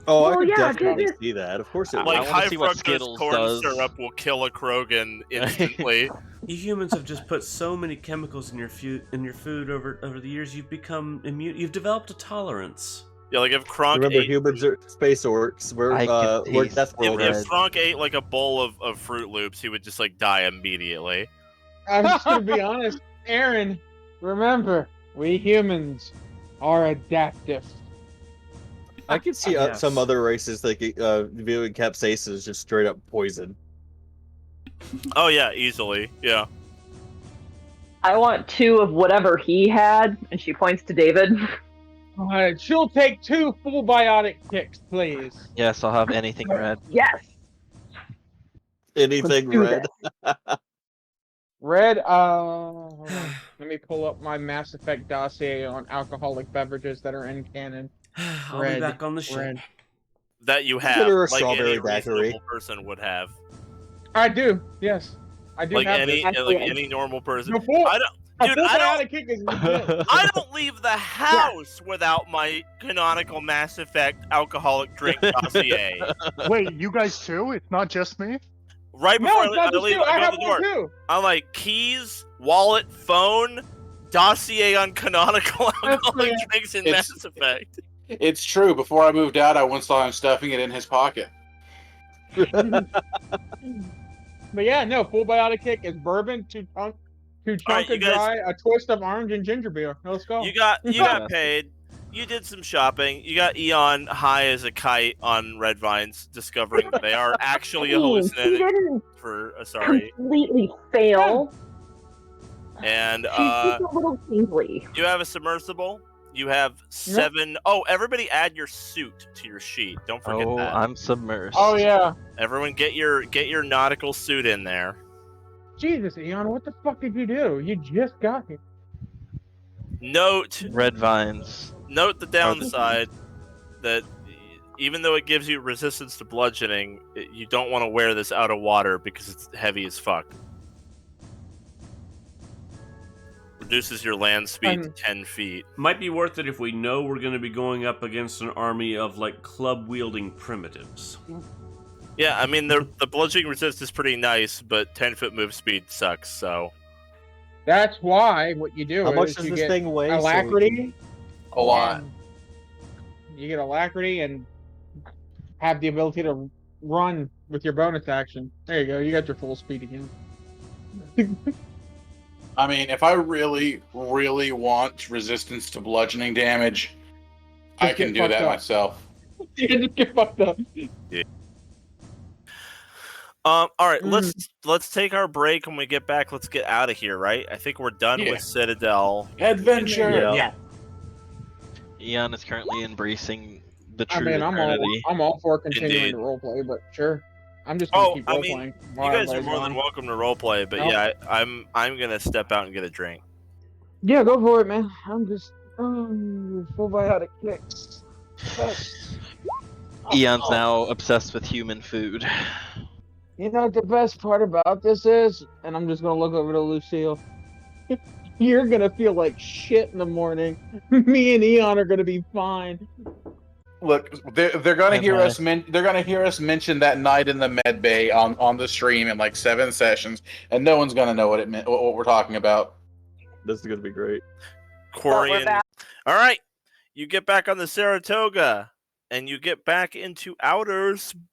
Oh,
Well,
I could
yeah,
definitely
dude,
see that. Of course it
I
would.
Like
wanna
high
see what
fructose
Skittles
corn
does.
syrup will kill a Krogan instantly.
You humans have just put so many chemicals in your food over the years. You've become immune. You've developed a tolerance.
Yeah, like if Kronk
Remember,
ate,
humans are space orcs. We're
I can taste
Death
the
World.
red.
if Kronk ate like a bowl of Fruit Loops, he would just like die immediately.
I'm just gonna be honest, Aryn. Remember, we humans are adaptive.
I can see
Yes.
some other races like viewing capsaicin as just straight up poison.
Oh yeah, easily. Yeah.
I want 2 of whatever he had, and she points to David.
Alright, she'll take 2 full biotic kicks, please.
Yes, I'll have anything red.
Yes.
Anything
do
red?
Red, hold on. Let me pull up my Mass Effect dossier on alcoholic beverages that are in canon.
I'll
Red,
be back on the ship.
red.
That you have,
Consider a
like
strawberry
any
daiquiri.
reasonable person would have.
I do, yes. I do
Like
have
any
this.
Actually,
any normal person.
No, full,
I
a
don't, dude,
full
I don't
biotic kick is legit.
I don't leave the house without my canonical Mass Effect alcoholic drink dossier.
Wait, you guys too? It's not just me?
Right
No,
before
it's not
I
just
leave,
you. I
I go
have
to the
one
door.
too.
I'm like, keys, wallet, phone, dossier on canonical alcoholic
fair.
drinks in
It's-
Mass Effect.
It's true. Before I moved out, I once saw him stuffing it in his pocket.
But yeah, no, full biotic kick is bourbon, 2 chunk
Alright,
of
you guys-
dry, a twist of orange and ginger beer. Let's go.
You got paid. You did some shopping. You got Eon high as a kite on red vines, discovering that they are actually a
He
hallucinating
didn't
for Asari.
completely fail.
And
She's just a little tingly.
you have a submersible. You have 7. Oh, everybody add your suit to your sheet. Don't forget that.
I'm submersed.
Oh yeah.
Everyone get your nautical suit in there.
Jesus, Aeon, what the fuck did you do? You just got here.
Note
Red vines.
the downside that even though it gives you resistance to bludgeoning, you don't want to wear this out of water because it's heavy as fuck. Reduces your land speed to 10 feet.
Might be worth it if we know we're going to be going up against an army of like club-wielding primitives.
Yeah, I mean the bludgeoning resist is pretty nice, but 10-foot move speed sucks. So
That's why what you do
How
is
much does
you
this
get
thing weigh?
alacrity.
A lot.
You get alacrity and have the ability to run with your bonus action. There you go. You got your full speed again.
I mean, if I really, really want resistance to bludgeoning damage, I can do that myself.
Yeah, just get fucked up.
yeah. All right, let's take our break. When we get back, let's get out of here. Right? I think we're done with Citadel.
Adventure.
Yeah.
Aeon is currently embracing the true
I mean,
eternity.
I'm all for continuing
Indeed.
to roleplay, but sure. I'm just gonna keep roleplaying.
You guys are more than welcome to roleplay, but yeah, I'm gonna step out and get a drink.
Yeah, go for it, man. I'm just full biotic kicks.
Aeon's now obsessed with human food.
You know what the best part about this is? And I'm just gonna look over to Lucille. You're gonna feel like shit in the morning. Me and Aeon are gonna be fine.
Look, they're gonna hear us. They're gonna hear us mention that night in the med bay on the stream in like 7 sessions, and no one's gonna know what it meant, what we're talking about.
This is gonna be great.
Quarian. All right, you get back on the Saratoga, and you get back into outer space.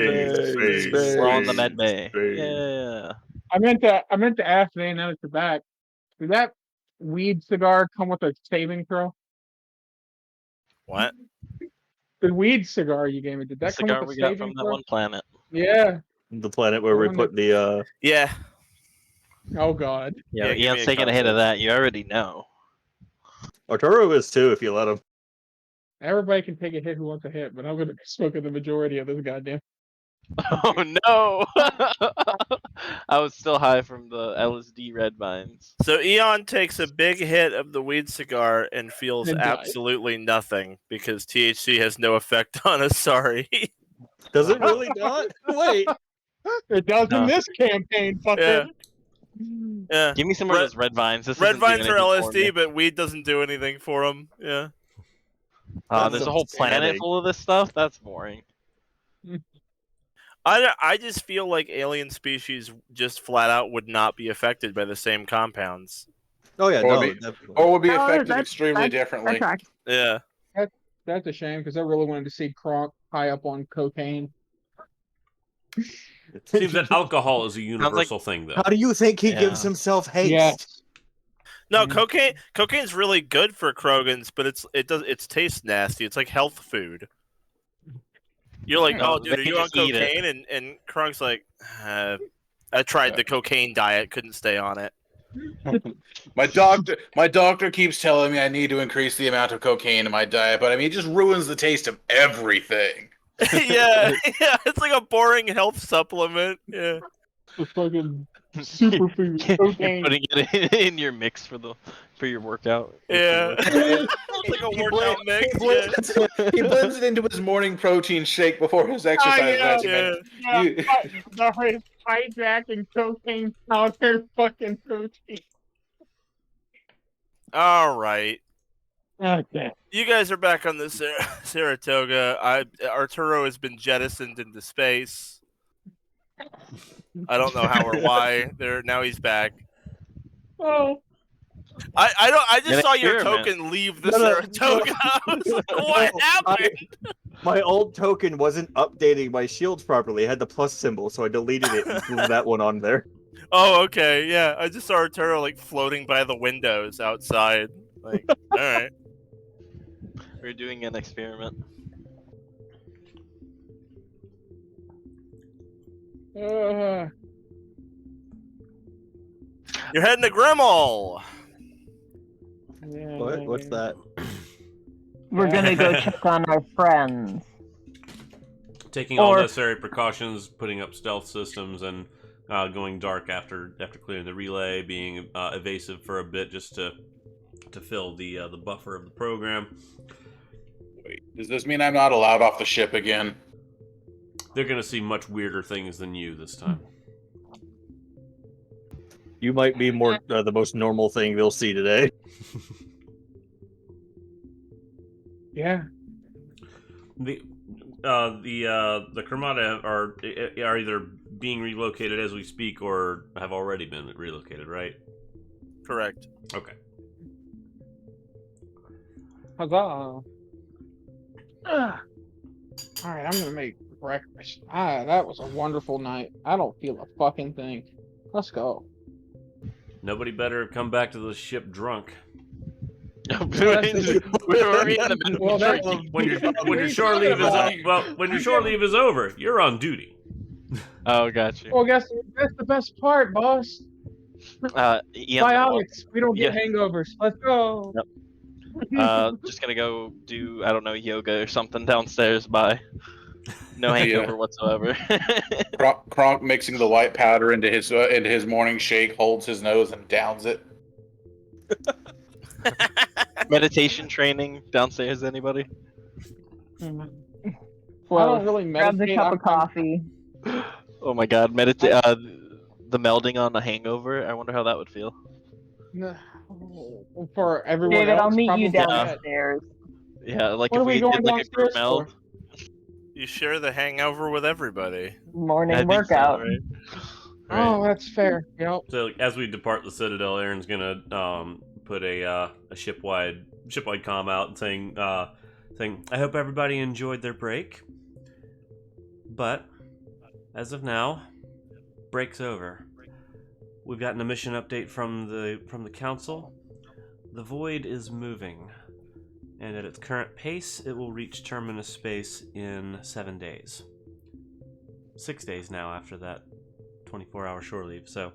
We're on the med bay. Yeah.
I meant to ask Van at the back. Did that weed cigar come with a saving throw?
What?
The weed cigar you gave me, did that come
Cigar
with a
we
saving
got from that
throw?
one planet.
Yeah.
The planet where we put the
Yeah.
Oh god.
Yeah,
give me
Aeon's
a
taking a hit of
context.
that. You already know.
Arturo is too, if you let him.
Everybody can take a hit who wants a hit, but I'm gonna be smoking the majority of this goddamn.
Oh no! I was still high from the LSD red vines.
So Aeon takes a big hit of the weed cigar and feels
And dies.
absolutely nothing because THC has no effect on Asari.
Does it really not? Wait.
It does
No.
in this campaign, fucker.
Yeah.
Give me some of those red vines. This
Red
isn't doing
vines are
anything for me.
LSD, but weed doesn't do anything for them. Yeah.
There's a whole planet
upsetting.
full of this stuff. That's boring.
I just feel like alien species just flat out would not be affected by the same compounds.
Oh yeah,
Or
no,
be-
definitely.
Or would be
No,
affected
that's-
extremely differently.
That's right.
Yeah.
That's a shame because I really wanted to see Kronk high up on cocaine.
It seems that alcohol is a universal thing, though.
How do you think he
Yeah.
gives himself haste?
Yes.
No,
Mm.
cocaine's really good for Krogans, but it tastes nasty. It's like health food. You're like,
No,
oh, dude,
they
are you on
just eat it.
cocaine? And Kronk's like, I tried the cocaine diet, couldn't stay on it.
My doctor keeps telling me I need to increase the amount of cocaine in my diet, but I mean, it just ruins the taste of everything.
yeah, it's like a boring health supplement. Yeah.
The fucking superfood cocaine.
Putting it in your mix for your workout.
Yeah. It's like a workout mix. Yeah.
He blends it into his morning protein shake before his exercise
yeah.
regimen.
Yeah,
You-
sorry, hijacking cocaine powder fucking protein.
All right.
Okay.
You guys are back on the Saratoga. Arturo has been jettisoned into space. I don't know how or why. Now he's back.
Oh.
I just
An
saw your
experiment.
token leave the
No, no,
Saratoga. I was like, what happened?
My old token wasn't updating my shields properly. It had the plus symbol, so I deleted it and threw that one on there.
Oh, okay, yeah. I just saw Arturo like floating by the windows outside. Like, all right.
We're doing an experiment.
You're heading to Gremal.
What's that?
We're gonna go check on our friends.
Taking all necessary precautions, putting up stealth systems, and going dark after clearing the relay, being evasive for a bit just to fill the buffer of the program.
Wait, does this mean I'm not allowed off the ship again?
They're going to see much weirder things than you this time.
You might be more the most normal thing they'll see today.
Yeah.
The Kremata are either being relocated as we speak or have already been relocated, right?
Correct.
Okay.
Huzzah. All right, I'm gonna make breakfast. That was a wonderful night. I don't feel a fucking thing. Let's go.
Nobody better come back to the ship drunk.
When your shore leave is
over, you're on duty.
Oh, gotcha.
Well, that's the best part, boss. Biotics. We don't get hangovers. Let's go.
Yep. Just gonna go do, I don't know, yoga or something downstairs. Bye. No hangover whatsoever.
Kronk mixing the white powder into his morning shake, holds his nose and downs it.
Meditation training downstairs, anybody?
I don't really meditate.
Grab the cup of coffee.
Oh my god, the melding on a hangover. I wonder how that would feel.
For everyone
David,
else,
I'll meet you
probably
downstairs.
Yeah, like
What
if
are we
we
going
did like a group
downstairs for?
meld.
You share the hangover with everybody.
Morning
I think so,
workout.
right?
Oh, that's fair. Yep.
So as we depart the Citadel, Aaron's gonna put a shipwide comm out saying, I hope everybody enjoyed their break. But as of now, break's over. We've gotten a mission update from the council. The void is moving, and at its current pace, it will reach terminus space in 7 days. 6 days now after that 24-hour shore leave. So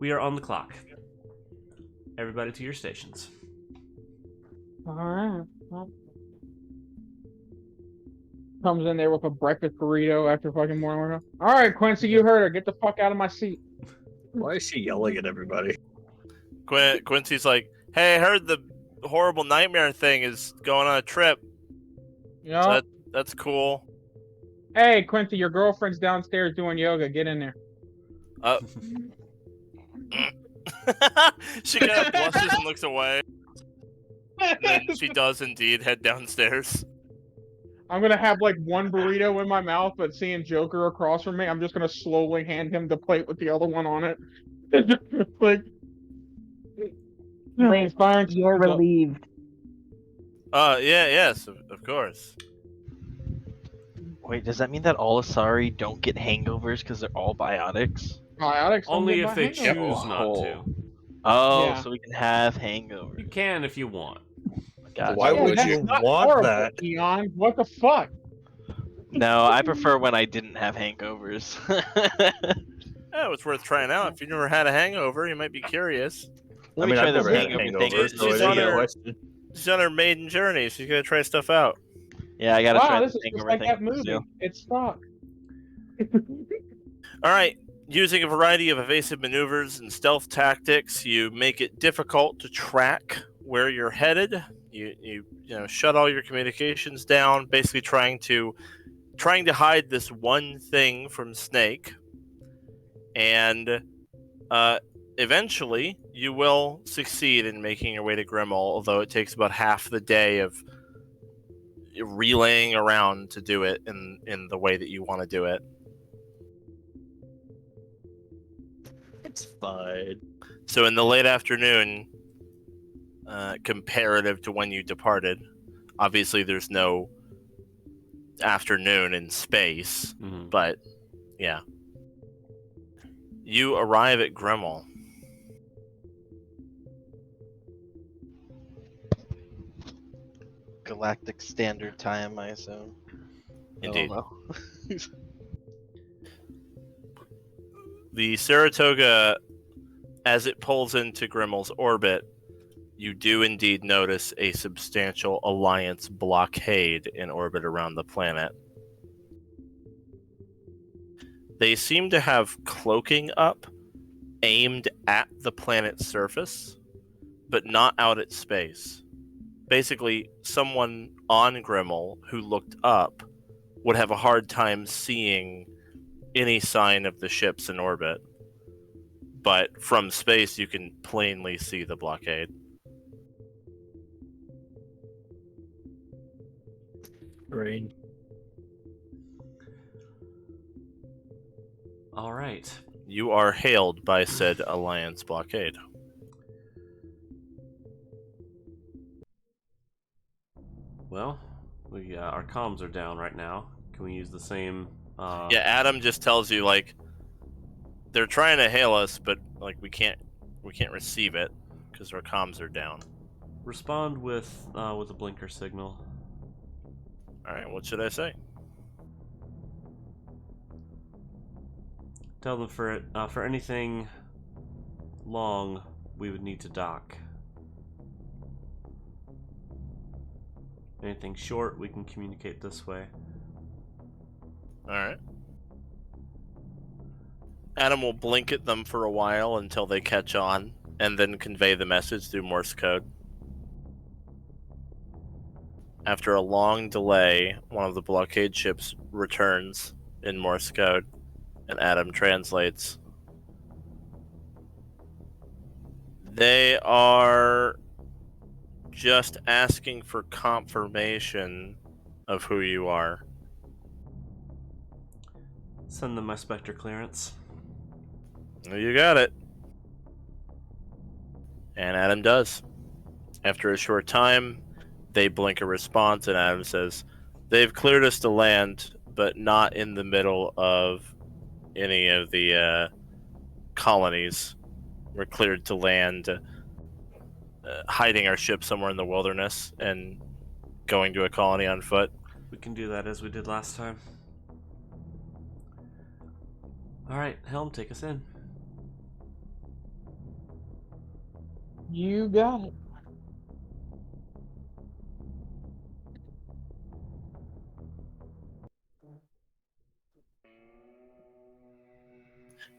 we are on the clock. Everybody to your stations.
All right. Well, comes in there with a breakfast burrito after fucking morning workout. All right, Quincy, you heard her. Get the fuck out of my seat.
Why is she yelling at everybody?
Quincy's like, hey, I heard the horrible nightmare thing is going on a trip.
Yeah.
So that's cool.
Hey, Quincy, your girlfriend's downstairs doing yoga. Get in there.
She kind of blushes and looks away. And then she does indeed head downstairs.
I'm gonna have like one burrito in my mouth, but seeing Joker across from me, I'm just gonna slowly hand him the plate with the other one on it. Like,
You're relieved.
Yes, of course.
Wait, does that mean that all Asari don't get hangovers because they're all biotics?
Biotics don't
Only
get
if they
hangovers.
choose not to.
Oh,
Yeah.
so we can have hangovers.
You can if you want.
Gotcha.
Why would
that's
you
not
want
horrible,
that?
Eon. What the fuck?
No, I prefer when I didn't have hangovers.
Oh, it's worth trying out. If you never had a hangover, you might be curious.
Let me
I
try
mean, I've
this
never had a
hangover
hangover,
thing.
so
She's
it
on
ain't a
her-
question.
She's on her maiden journey. She's gonna try stuff out.
Yeah, I gotta
Wow,
try
this
this
is just
hangover
like
thing.
that movie.
Lucille.
It's stuck.
All right. Using a variety of evasive maneuvers and stealth tactics, you make it difficult to track where you're headed. You shut all your communications down, basically trying to hide this one thing from Snake. And eventually, you will succeed in making your way to Gremal, although it takes about half the day of relaying around to do it in the way that you want to do it.
It's fine.
So in the late afternoon, comparative to when you departed, obviously there's no afternoon in space, but yeah. You arrive at Gremal.
Galactic Standard Time, I assume.
Indeed.
I don't know.
The Saratoga as it pulls into Gremal's orbit, you do indeed notice a substantial Alliance blockade in orbit around the planet. They seem to have cloaking up, aimed at the planet's surface, but not out at space. Basically, someone on Gremal who looked up would have a hard time seeing any sign of the ships in orbit. But from space, you can plainly see the blockade.
Rain.
All right.
You are hailed by said Alliance blockade.
Well, our comms are down right now. Can we use the same?
Yeah, Adam just tells you like they're trying to hail us, but like we can't receive it because our comms are down.
Respond with a blinker signal.
All right, what should I say?
Tell them for anything long, we would need to dock. Anything short, we can communicate this way.
All right. Adam will blink at them for a while until they catch on, and then convey the message through Morse code. After a long delay, one of the blockade ships returns in Morse code, and Adam translates. They are just asking for confirmation of who you are.
Send them my Spectre clearance.
You got it. And Adam does. After a short time, they blink a response, and Adam says, "They've cleared us to land, but not in the middle of any of the colonies. We're cleared to land, hiding our ship somewhere in the wilderness and going to a colony on foot."
We can do that as we did last time. Alright, Helm, take us in.
You got it.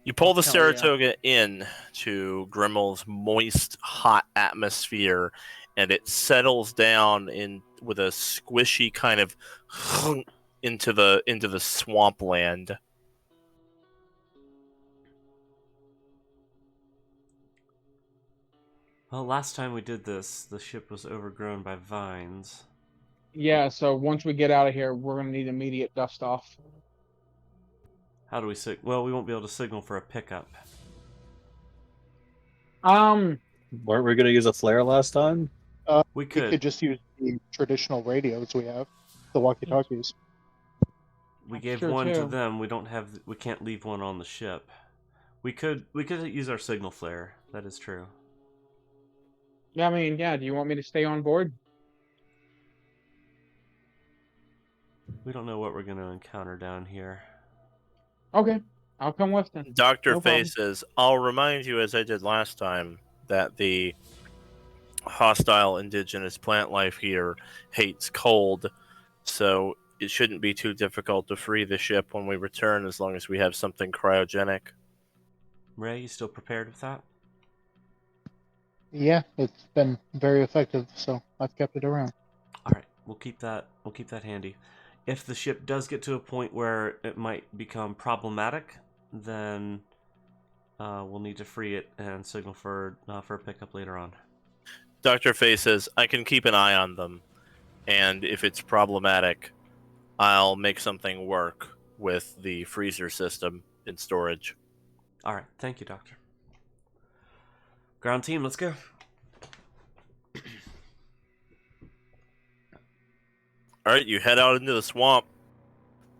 You pull the
Hell yeah.
Saratoga in to Grimmel's moist, hot atmosphere, and it settles down in with a squishy kind of into the swampland.
Well, last time we did this, the ship was overgrown by vines.
Yeah, so once we get out of here, we're gonna need immediate dust off.
How do we well, we won't be able to signal for a pickup.
Weren't we going to use a flare last time?
We
We
could.
could just use the traditional radios we have, the walkie-talkies.
We
That's
gave
true,
one to
too.
them. We can't leave one on the ship. We could use our signal flare. That is true.
Yeah, I mean, yeah. Do you want me to stay on board?
We don't know what we're going to encounter down here.
Okay, I'll come with them.
Dr.
No
Faye
problem.
says, "I'll remind you, as I did last time, that the hostile indigenous plant life here hates cold, so it shouldn't be too difficult to free the ship when we return as long as we have something cryogenic."
Ray, you still prepared with that?
Yeah, it's been very effective, so I've kept it around.
All right, we'll keep that handy. If the ship does get to a point where it might become problematic, then we'll need to free it and signal for a pickup later on.
Dr. Faye says, "I can keep an eye on them, and if it's problematic, I'll make something work with the freezer system in storage."
All right, thank you, Doctor. Ground team, let's go.
Alright, you head out into the swamp,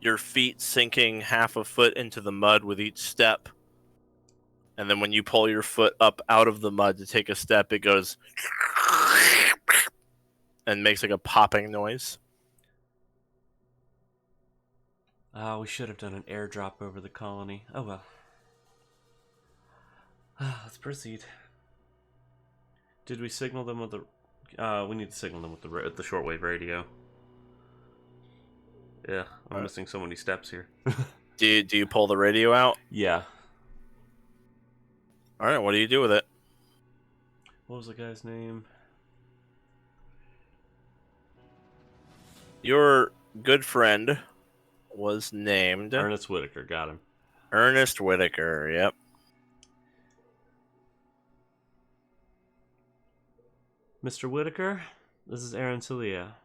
your feet sinking half a foot into the mud with each step. And then when you pull your foot up out of the mud to take a step, it goes and makes like a popping noise.
We should have done an airdrop over the colony. Oh well. Let's proceed. Did we signal them with the... we need to signal them with the shortwave radio. Yeah, I'm missing so many steps here.
Do you pull the radio out?
Yeah.
All right, what do you do with it?
What was the guy's name?
Your good friend was named
Ernest Whitaker. Got him.
Ernest Whitaker. Yep.
Mr. Whitaker, this is Aryn Celia.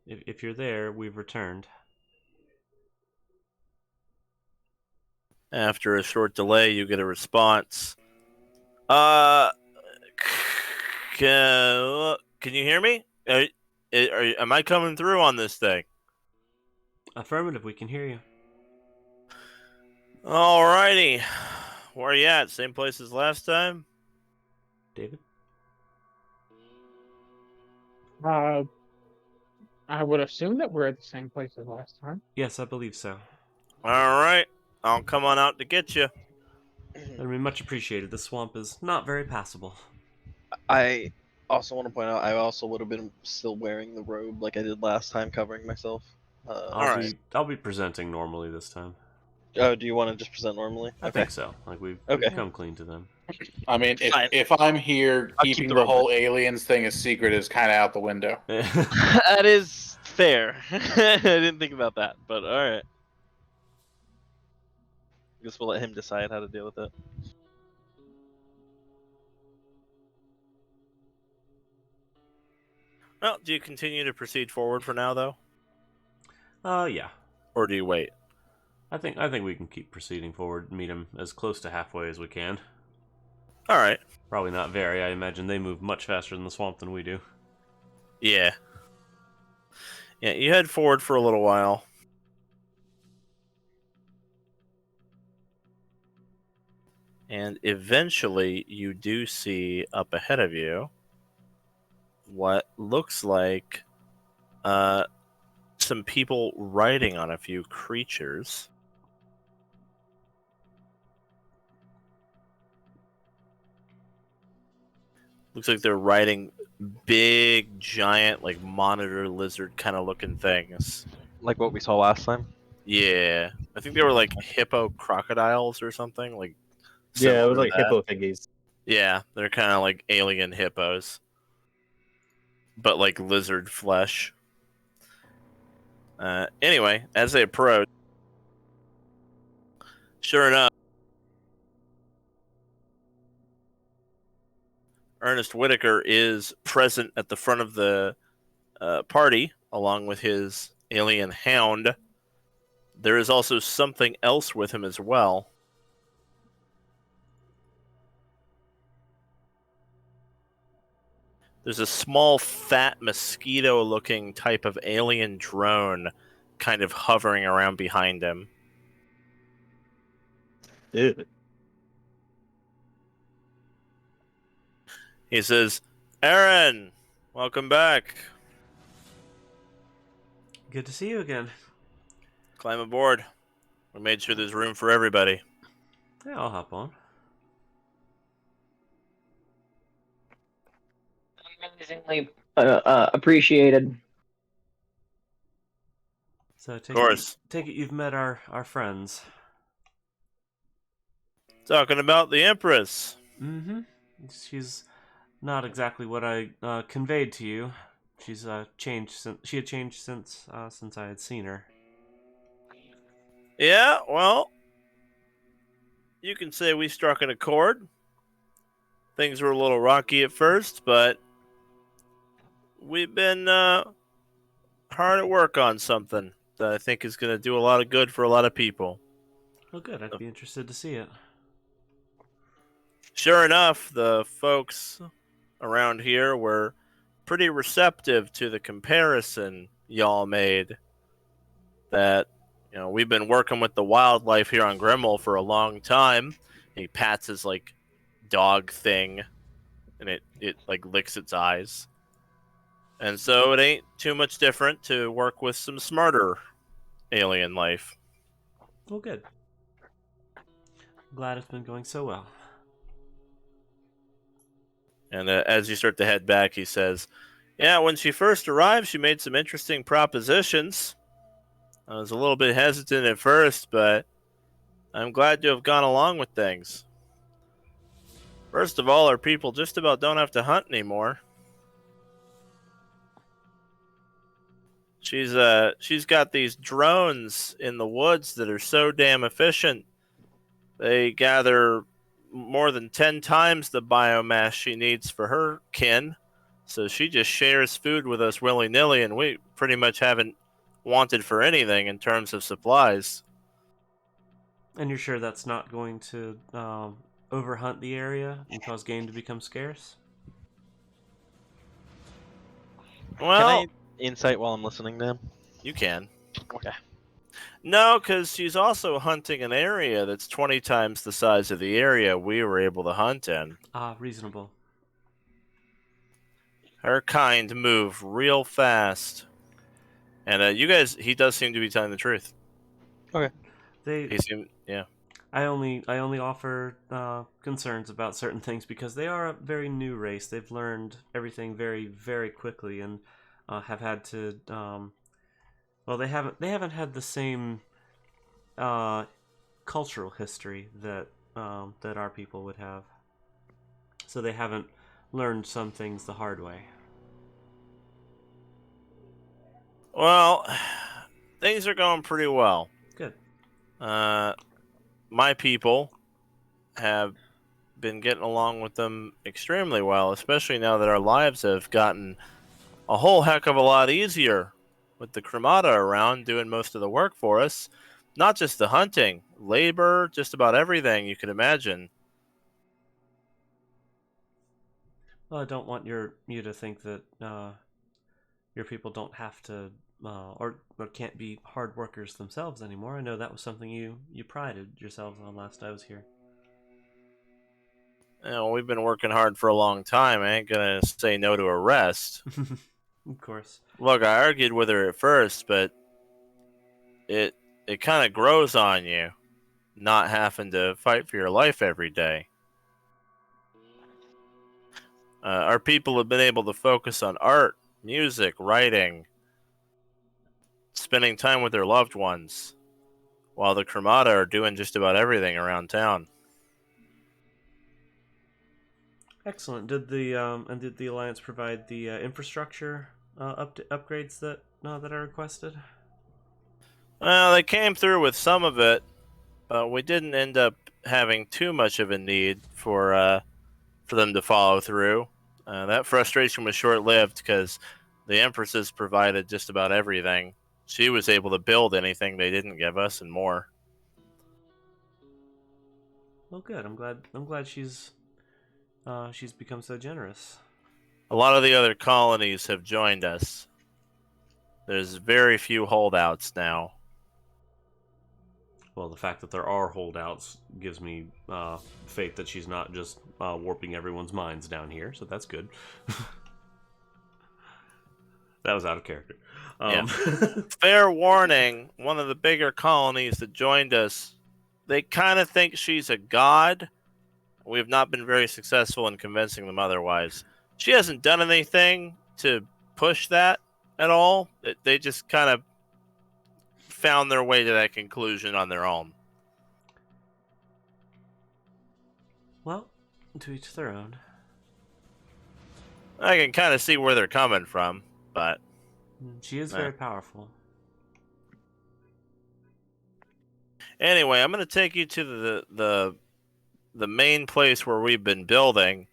If you're there, we've returned.
After a short delay, you get a response. Can you hear me? Am I coming through on this thing?
Affirmative, we can hear you.
Alrighty. Where are you at? Same place as last time?
David?
I would assume that we're at the same place as last time.
Yes, I believe so.
Alright. I'll come on out to get you.
That'd be much appreciated. The swamp is not very passable.
I also want to point out I also would have been still wearing the robe like I did last time, covering myself.
I'll be presenting normally this time.
Oh, do you want to just present normally?
I think so. Like we've come clean to them.
I mean, if I'm here, keeping the whole aliens thing a secret is kind of out the window.
That is fair. I didn't think about that, but all right. I guess we'll let him decide how to deal with it.
Well, do you continue to proceed forward for now, though?
Yeah.
Or do you wait?
I think we can keep proceeding forward and meet him as close to halfway as we can.
All right.
Probably not very. I imagine they move much faster in the swamp than we do.
Yeah. Yeah, you head forward for a little while. And eventually, you do see up ahead of you what looks like some people riding on a few creatures. Looks like they're riding big, giant, like monitor lizard kind of looking things.
Like what we saw last time?
Yeah. I think they were like hippo crocodiles or something. Like
Yeah, it was
similar
like
to that.
hippo thingies.
Yeah, they're kind of like alien hippos, but like lizard flesh. Anyway, as they approach, sure enough, Ernest Whitaker is present at the front of the party, along with his alien hound. There is also something else with him as well. There's a small, fat, mosquito-looking type of alien drone kind of hovering around behind him.
Ew.
He says, Aryn, welcome back.
Good to see you again.
Climb aboard. We made sure there's room for everybody.
Yeah, I'll hop on.
Amazingly appreciated.
So
Of course.
take it you've met our friends.
Talking about the Empress.
Mm-hmm. She's not exactly what I conveyed to you. She's changed since since I had seen her.
Yeah, well, you can say we struck an accord. Things were a little rocky at first, but we've been hard at work on something that I think is going to do a lot of good for a lot of people.
Well, good. I'd be interested to see it.
Sure enough, the folks around here were pretty receptive to the comparison y'all made. That, you know, we've been working with the wildlife here on Gremal for a long time. He pats his, like, dog thing, and it like, licks its eyes. And so it ain't too much different to work with some smarter alien life.
Well, good. Glad it's been going so well.
And as you start to head back, he says, "Yeah, when she first arrived, she made some interesting propositions. I was a little bit hesitant at first, but I'm glad to have gone along with things. First of all, our people just about don't have to hunt anymore. She's got these drones in the woods that are so damn efficient. They gather more than 10 times the biomass she needs for her kin. So she just shares food with us willy-nilly, and we pretty much haven't wanted for anything in terms of supplies."
And you're sure that's not going to overhunt the area and cause game to become scarce?
Well,
Can I insight while I'm listening to him?
you can.
Okay.
No, because she's also hunting an area that's 20 times the size of the area we were able to hunt in.
Ah, reasonable.
Her kind move real fast. And you guys, he does seem to be telling the truth. He seemed, yeah.
I only offer concerns about certain things because they are a very new race. They've learned everything very, very quickly and have had to. Well, they haven't had the same cultural history that that our people would have. So they haven't learned some things the hard way.
Well, things are going pretty well.
Good.
My people have been getting along with them extremely well, especially now that our lives have gotten a whole heck of a lot easier with the Cremata around doing most of the work for us. Not just the hunting, labor, just about everything you could imagine.
Well, I don't want you to think that your people don't have to or can't be hard workers themselves anymore. I know that was something you prided yourselves on last I was here.
We've been working hard for a long time. I ain't gonna say no to a rest.
Of course.
Look, I argued with her at first, but it kind of grows on you, not having to fight for your life every day. Our people have been able to focus on art, music, writing, spending time with their loved ones, while the Cremata are doing just about everything around town.
Excellent. Did the Alliance provide the infrastructure upgrades that I requested?
Well, they came through with some of it, but we didn't end up having too much of a need for them to follow through. That frustration was short-lived because the Empresses provided just about everything. She was able to build anything they didn't give us and more.
Well, good. I'm glad she's become so generous.
A lot of the other colonies have joined us. There's very few holdouts now.
Well, the fact that there are holdouts gives me faith that she's not just warping everyone's minds down here, so that's good. That was out of character.
Yeah. Fair warning, one of the bigger colonies that joined us, they kind of think she's a god. We have not been very successful in convincing them otherwise. She hasn't done anything to push that at all. They just kind of found their way to that conclusion on their own.
Well, to each their own.
I can kind of see where they're coming from, but
she is very powerful.
Anyway, I'm going to take you to the main place where we've been building.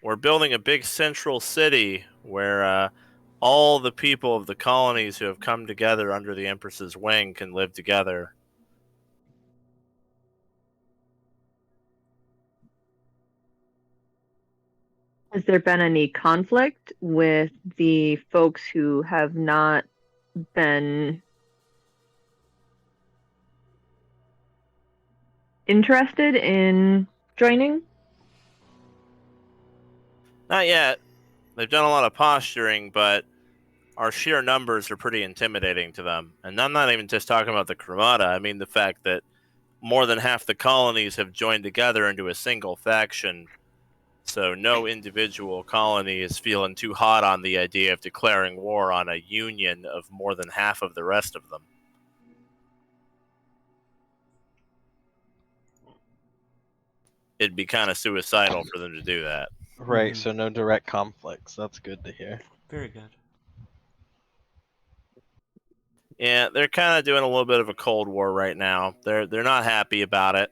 We're building a big central city where all the people of the colonies who have come together under the Empress's wing can live together.
Has there been any conflict with the folks who have not been interested in joining?
Not yet. They've done a lot of posturing, but our sheer numbers are pretty intimidating to them. And I'm not even just talking about the Cremata. I mean the fact that more than half the colonies have joined together into a single faction So no individual colony is feeling too hot on the idea of declaring war on a union of more than half of the rest of them. It'd be kind of suicidal for them to do that.
Right, so no direct conflicts. That's good to hear.
Very good.
Yeah, they're kind of doing a little bit of a cold war right now. They're not happy about it.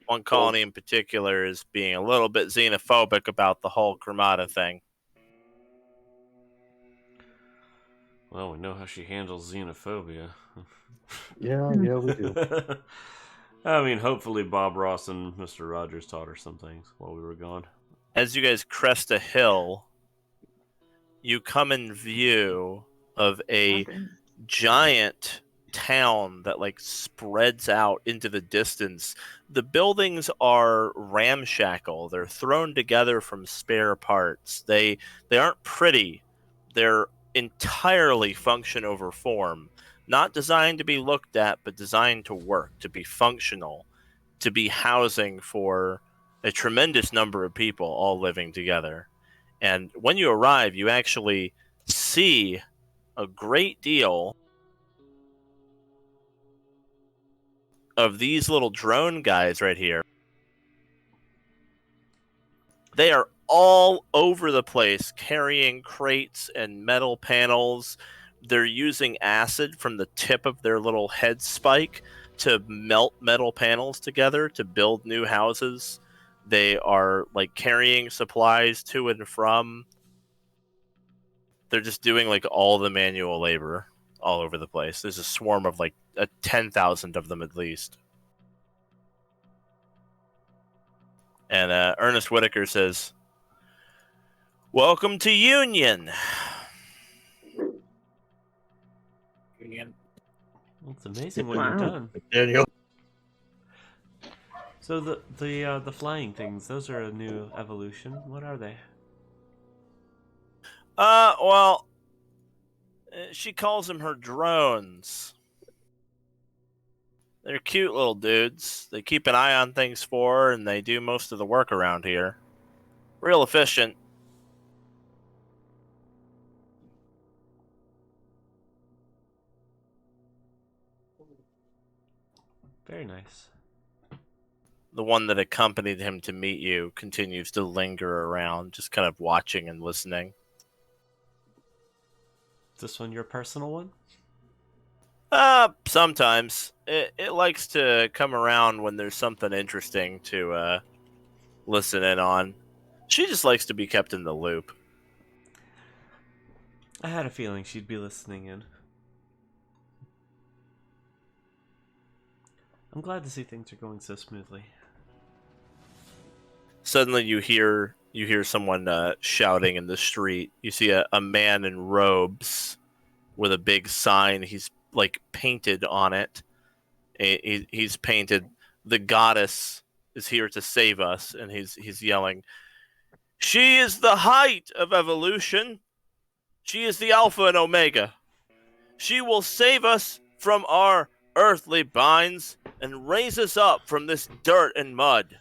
One colony in particular is being a little bit xenophobic about the whole Gramada thing.
Well, we know how she handles xenophobia.
Yeah, we do.
I mean, hopefully Bob Ross and Mr. Rogers taught her some things while we were gone.
As you guys crest a hill, you come in view of a giant town that like spreads out into the distance. The buildings are ramshackle. They're thrown together from spare parts. They aren't pretty. They're entirely function over form. Not designed to be looked at, but designed to work, to be functional, to be housing for a tremendous number of people all living together. And when you arrive, you actually see a great deal of these little drone guys right here. They are all over the place carrying crates and metal panels. They're using acid from the tip of their little head spike to melt metal panels together to build new houses. They are like carrying supplies to and from. They're just doing like all the manual labor all over the place. There's a swarm of like 10,000 of them at least. And Ernest Whitaker says, "Welcome to Union."
Well, it's amazing what
Wow.
you've done.
Daniel.
So the flying things, those are a new evolution. What are they?
Well, she calls them her drones. They're cute little dudes. They keep an eye on things for her, and they do most of the work around here. Real efficient.
Very nice.
The one that accompanied him to meet you continues to linger around, just kind of watching and listening.
Is this one your personal one?
Sometimes. It likes to come around when there's something interesting to listen in on. She just likes to be kept in the loop.
I had a feeling she'd be listening in. I'm glad to see things are going so smoothly.
Suddenly you hear someone shouting in the street. You see a man in robes with a big sign. He's like painted on it. He's painted, "The goddess is here to save us," and he's yelling, "She is the height of evolution. She is the Alpha and Omega. She will save us from our earthly binds and raise us up from this dirt and mud.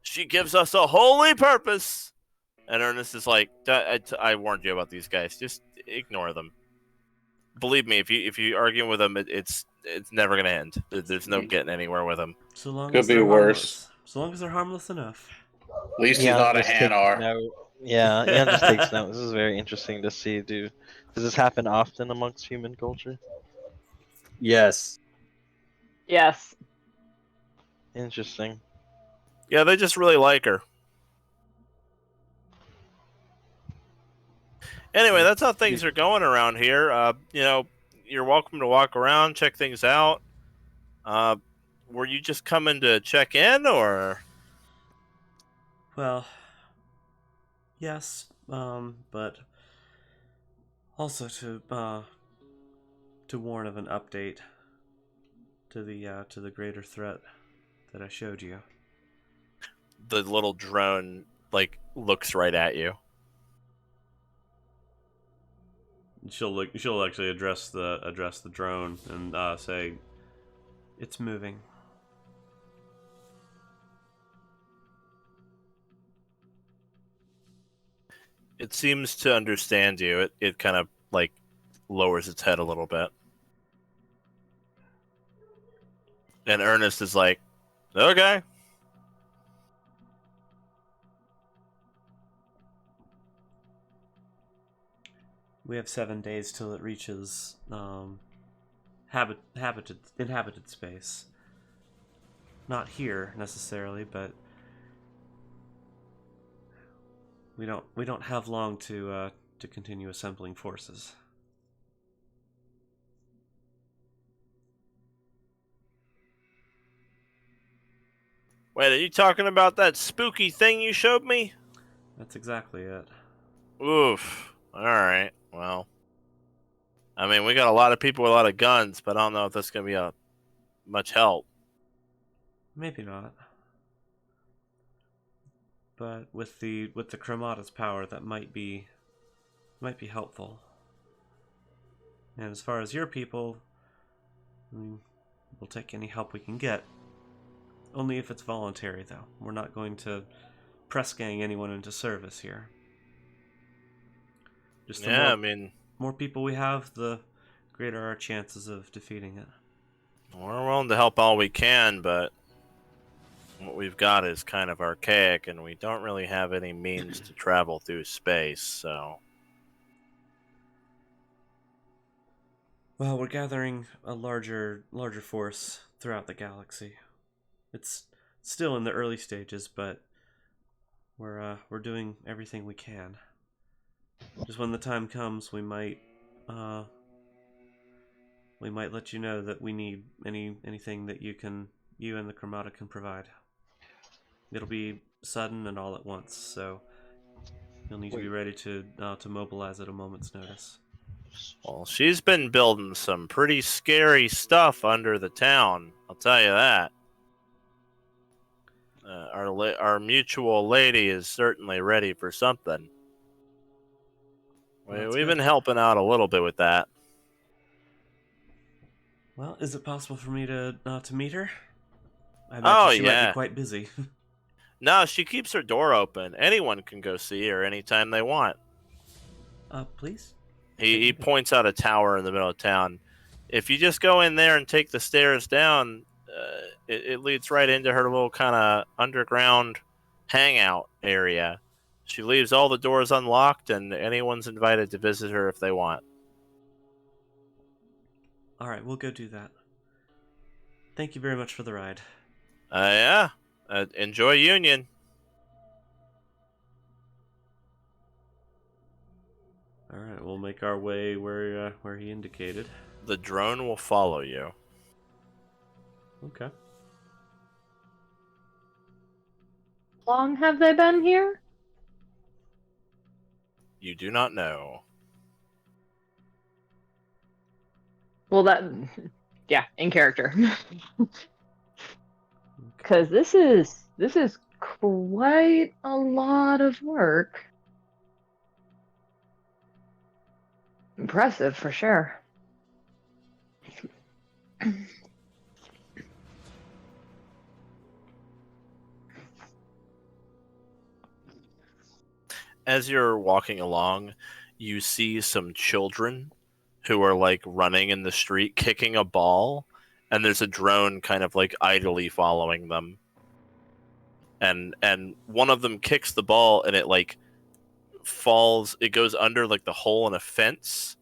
She gives us a holy purpose." And Ernest is like, I warned you about these guys. Just ignore them. Believe me, if you argue with them, it's never gonna end. There's no getting anywhere with them.
So long
Could
as
be
they're
worse.
harmless. So long as they're harmless enough.
At least he's
Ian
not a
just takes
Hanar.
note. Yeah, Ian just takes note. This is very interesting to see. Does this happen often amongst human culture?
Yes.
Yes.
Interesting.
Yeah, they just really like her. Anyway, that's how things are going around here. You're welcome to walk around, check things out. Were you just coming to check in, or?
Well, yes, but also to warn of an update to the greater threat that I showed you.
The little drone looks right at you.
She'll actually address the drone and say, "It's moving."
It seems to understand you. It kind of like lowers its head a little bit. And Ernest is like, okay.
We have 7 days till it reaches inhabited space. Not here necessarily, but we don't have long to continue assembling forces.
Wait, are you talking about that spooky thing you showed me?
That's exactly it.
Oof. Alright, well. I mean, we got a lot of people with a lot of guns, but I don't know if that's going to be much help.
Maybe not. But with the Chromata's power, that might be helpful. And as far as your people, I mean, we'll take any help we can get. Only if it's voluntary, though. We're not going to press gang anyone into service here. Just the more people we have, the greater our chances of defeating it.
We're willing to help all we can, but what we've got is kind of archaic, and we don't really have any means to travel through space, so...
Well, we're gathering a larger force throughout the galaxy. It's still in the early stages, but we're doing everything we can. Just when the time comes, we might let you know that we need anything that you and the Chromata can provide. It'll be sudden and all at once, so you'll need to be ready to mobilize at a moment's notice.
Well, she's been building some pretty scary stuff under the town, I'll tell you that. Our mutual lady is certainly ready for something. We've been helping out a little bit with that.
Well, is it possible for me to meet her? I imagine she might be quite busy.
No, she keeps her door open. Anyone can go see her anytime they want.
Please?
He points out a tower in the middle of town. If you just go in there and take the stairs down, it leads right into her little kind of underground hangout area. She leaves all the doors unlocked, and anyone's invited to visit her if they want.
All right, we'll go do that. Thank you very much for the ride.
Yeah. Enjoy Union.
All right, we'll make our way where he indicated.
The drone will follow you.
Okay.
How long have they been here?
You do not know.
Well, yeah, in character. Because this is quite a lot of work. Impressive, for sure.
As you're walking along, you see some children who are like running in the street, kicking a ball, and there's a drone kind of like idly following them. And one of them kicks the ball, and it like falls. It goes under like the hole in a fence,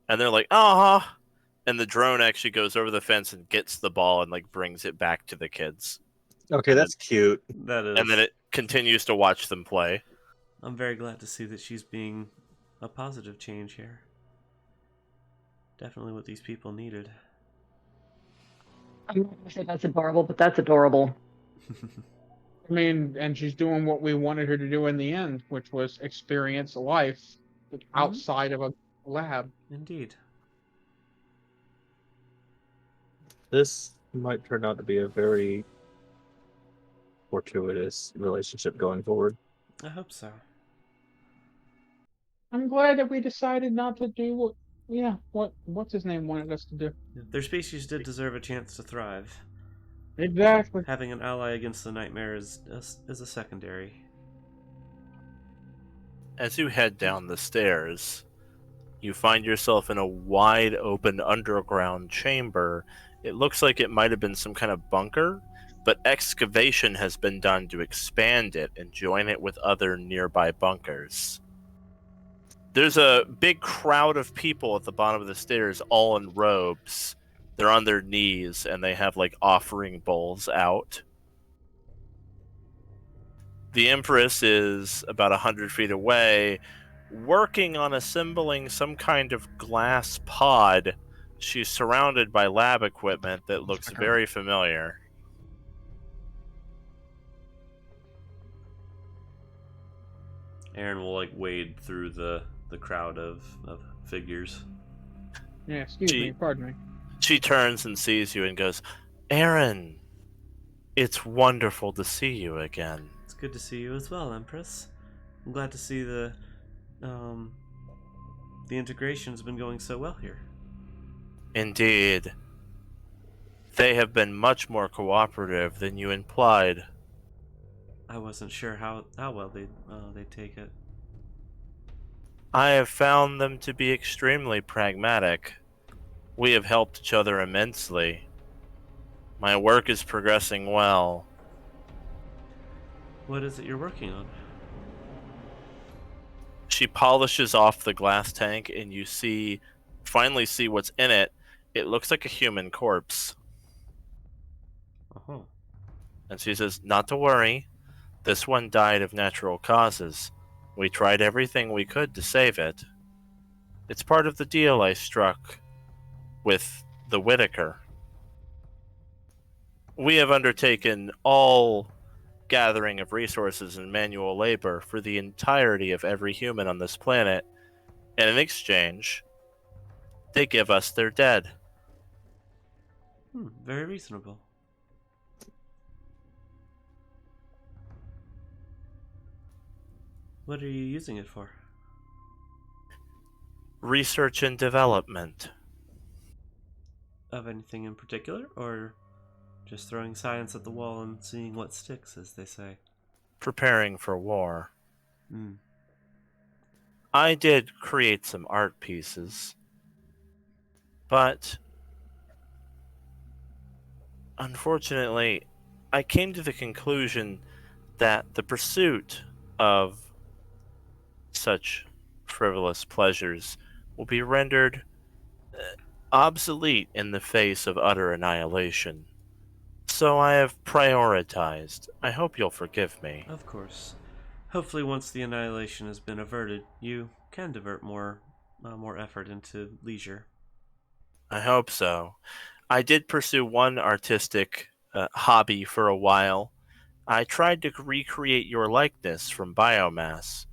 and they're like, "Ah!" And the drone actually goes over the fence and gets the ball and like brings it back to the kids.
Okay, that's cute.
That is.
And then it continues to watch them play.
I'm very glad to see that she's being a positive change here. Definitely what these people needed.
I'm not going to say that's adorable, but that's adorable.
I mean, and she's doing what we wanted her to do in the end, which was experience life outside of a lab.
Indeed.
This might turn out to be a very fortuitous relationship going forward.
I hope so.
I'm glad that we decided not to do what's his name wanted us to do.
Their species did deserve a chance to thrive.
Exactly.
Having an ally against the nightmare is a secondary.
As you head down the stairs, you find yourself in a wide open underground chamber. It looks like it might have been some kind of bunker, but excavation has been done to expand it and join it with other nearby bunkers. There's a big crowd of people at the bottom of the stairs, all in robes. They're on their knees, and they have, like, offering bowls out. The Empress is about 100 feet away, working on assembling some kind of glass pod. She's surrounded by lab equipment that looks very familiar.
Aryn will like wade through the crowd of figures.
Yeah, excuse me, pardon me.
She turns and sees you and goes, "Aryn, it's wonderful to see you again."
It's good to see you as well, Empress. I'm glad to see the integration's been going so well here.
Indeed. They have been much more cooperative than you implied.
I wasn't sure how well they'd take it.
I have found them to be extremely pragmatic. We have helped each other immensely. My work is progressing well.
What is it you're working on?
She polishes off the glass tank, and you finally see what's in it. It looks like a human corpse.
Uh-huh.
And she says, "Not to worry. This one died of natural causes. We tried everything we could to save it. It's part of the deal I struck with the Whitaker. We have undertaken all gathering of resources and manual labor for the entirety of every human on this planet, and in exchange, they give us their dead."
Very reasonable. What are you using it for?
Research and development.
Of anything in particular, or just throwing science at the wall and seeing what sticks, as they say?
Preparing for war.
Hmm.
I did create some art pieces, but unfortunately, I came to the conclusion that the pursuit of such frivolous pleasures will be rendered obsolete in the face of utter annihilation. So I have prioritized. I hope you'll forgive me.
Of course. Hopefully once the annihilation has been averted, you can divert more effort into leisure.
I hope so. I did pursue one artistic hobby for a while. I tried to recreate your likeness from biomass.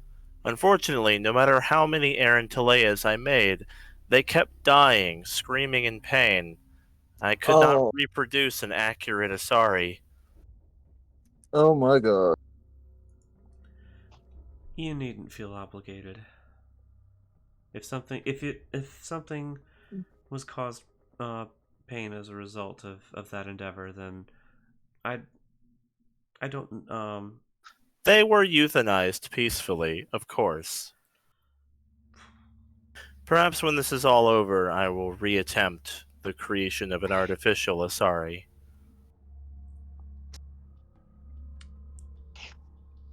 Unfortunately, no matter how many Aryn Taleas I made, they kept dying, screaming in pain. I could not reproduce an accurate Asari.
Oh my god.
You needn't feel obligated. If something was caused pain as a result of that endeavor, then I don't
They were euthanized peacefully, of course. Perhaps when this is all over, I will reattempt the creation of an artificial Asari.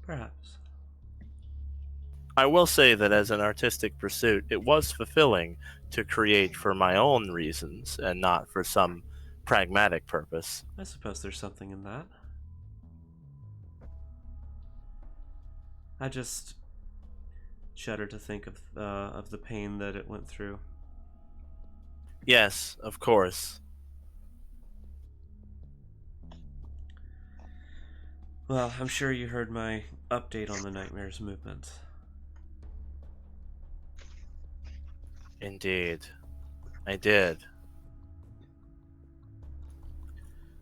Perhaps.
I will say that as an artistic pursuit, it was fulfilling to create for my own reasons and not for some pragmatic purpose.
I suppose there's something in that. I just shudder to think of the pain that it went through.
Yes, of course.
Well, I'm sure you heard my update on the Nightmares movement.
Indeed. I did.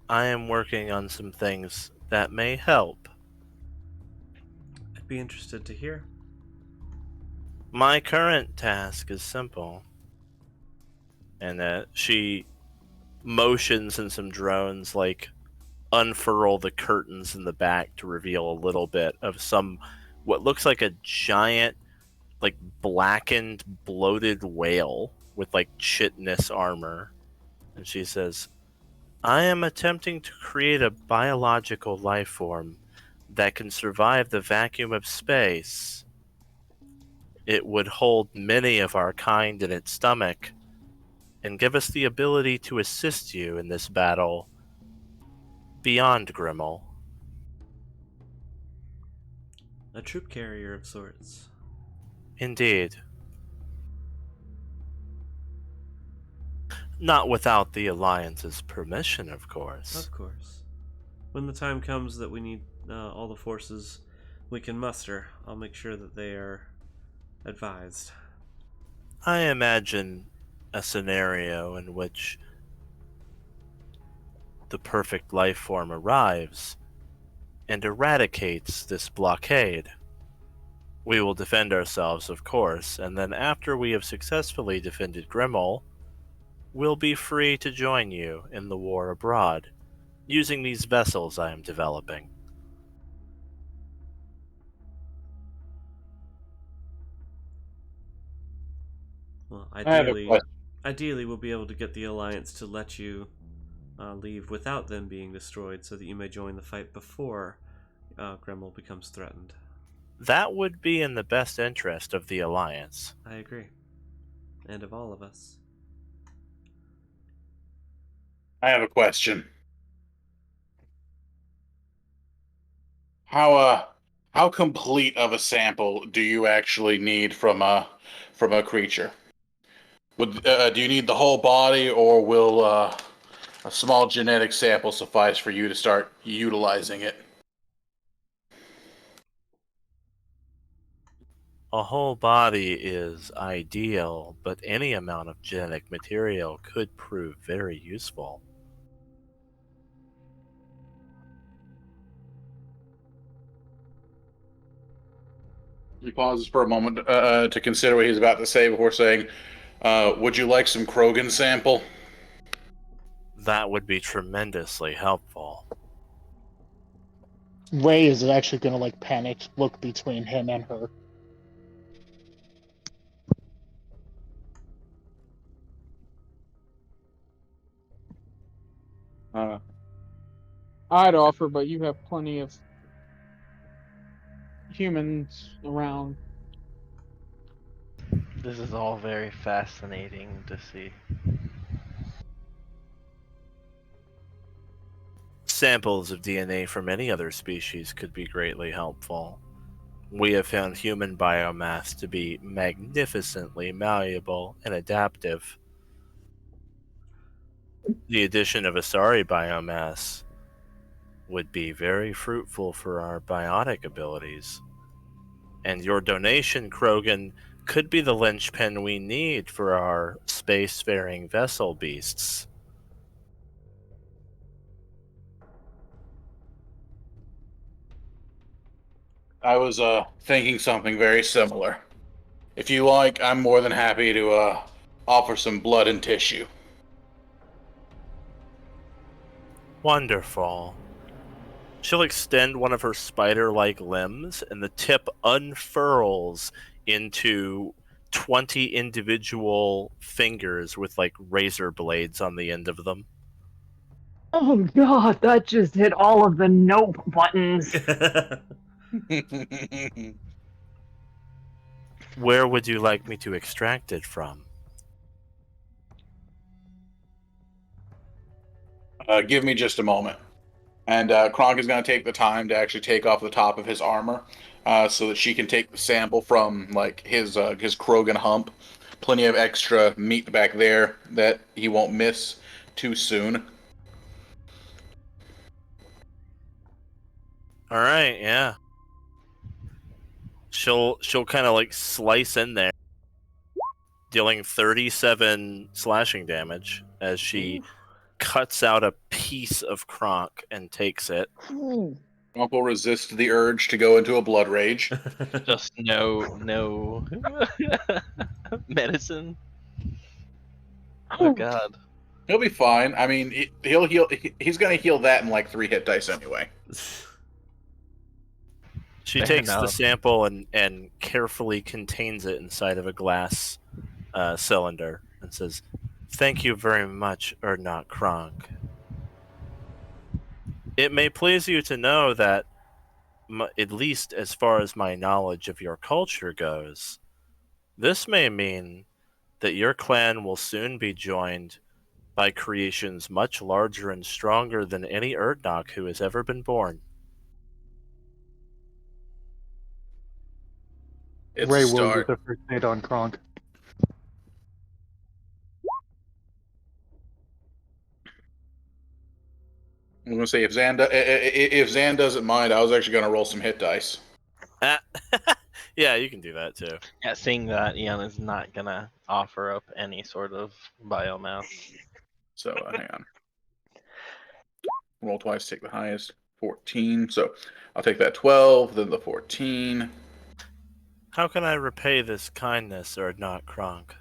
I am working on some things that may help.
I'd be interested to hear.
My current task is simple. And she motions and some drones like unfurl the curtains in the back to reveal a little bit of what looks like a giant like blackened, bloated whale with like chitinous armor. And she says, I am attempting to create a biological life form that can survive the vacuum of space. It would hold many of our kind in its stomach and give us the ability to assist you in this battle beyond Gremal.
A troop carrier of sorts.
Indeed. Not without the Alliance's permission, of course.
Of course. When the time comes that we need all the forces we can muster, I'll make sure that they are advised.
I imagine a scenario in which the perfect life form arrives and eradicates this blockade. We will defend ourselves, of course, and then after we have successfully defended Gremal, we'll be free to join you in the war abroad, using these vessels I am developing.
Well,
I have a question.
ideally we'll be able to get the Alliance to let you leave without them being destroyed so that you may join the fight before Gremal becomes threatened.
That would be in the best interest of the Alliance.
I agree. And of all of us.
I have a question. How complete of a sample do you actually need from a creature? Do you need the whole body, or will a small genetic sample suffice for you to start utilizing it?
A whole body is ideal, but any amount of genetic material could prove very useful.
He pauses for a moment to consider what he's about to say before saying, would you like some Krogan sample?
That would be tremendously helpful.
Ray is actually going to like panic look between him and her.
I'd offer, but you have plenty of humans around.
This is all very fascinating to see.
Samples of DNA from any other species could be greatly helpful. We have found human biomass to be magnificently malleable and adaptive. The addition of Asari biomass would be very fruitful for our biotic abilities. And your donation, Krogan, could be the linchpin we need for our spacefaring vessel beasts.
I was thinking something very similar. If you like, I'm more than happy to offer some blood and tissue.
Wonderful. She'll extend one of her spider-like limbs, and the tip unfurls into 20 individual fingers with like razor blades on the end of them.
Oh god, that just hit all of the nope buttons.
Where would you like me to extract it from?
Give me just a moment. And Kronk is going to take the time to actually take off the top of his armor so that she can take the sample from like his Krogan hump. Plenty of extra meat back there that he won't miss too soon.
All right, yeah. She'll kind of like slice in there, dealing 37 slashing damage as she cuts out a piece of Kronk and takes it.
Kronk will resist the urge to go into a blood rage.
Just no medicine. Oh god.
He'll be fine. I mean, he'll heal. He's going to heal that in like 3 hit dice anyway.
She
Fair
takes the
enough.
sample and carefully contains it inside of a glass cylinder and says, "Thank you very much, Urdnot Kronk. It may please you to know that, at least as far as my knowledge of your culture goes, this may mean that your clan will soon be joined by creations much larger and stronger than any Urdnot who has ever been born."
It's a
Ray will use
start.
the first aid on Kronk.
I'm gonna say if Zan doesn't mind, I was actually gonna roll some hit dice.
Ah, yeah, you can do that too.
Yeah, seeing that Ian is not gonna offer up any sort of biomass.
So hang on. Roll twice, take the highest. 14. So I'll take that 12, then the 14.
How can I repay this kindness, Urdnot Kronk?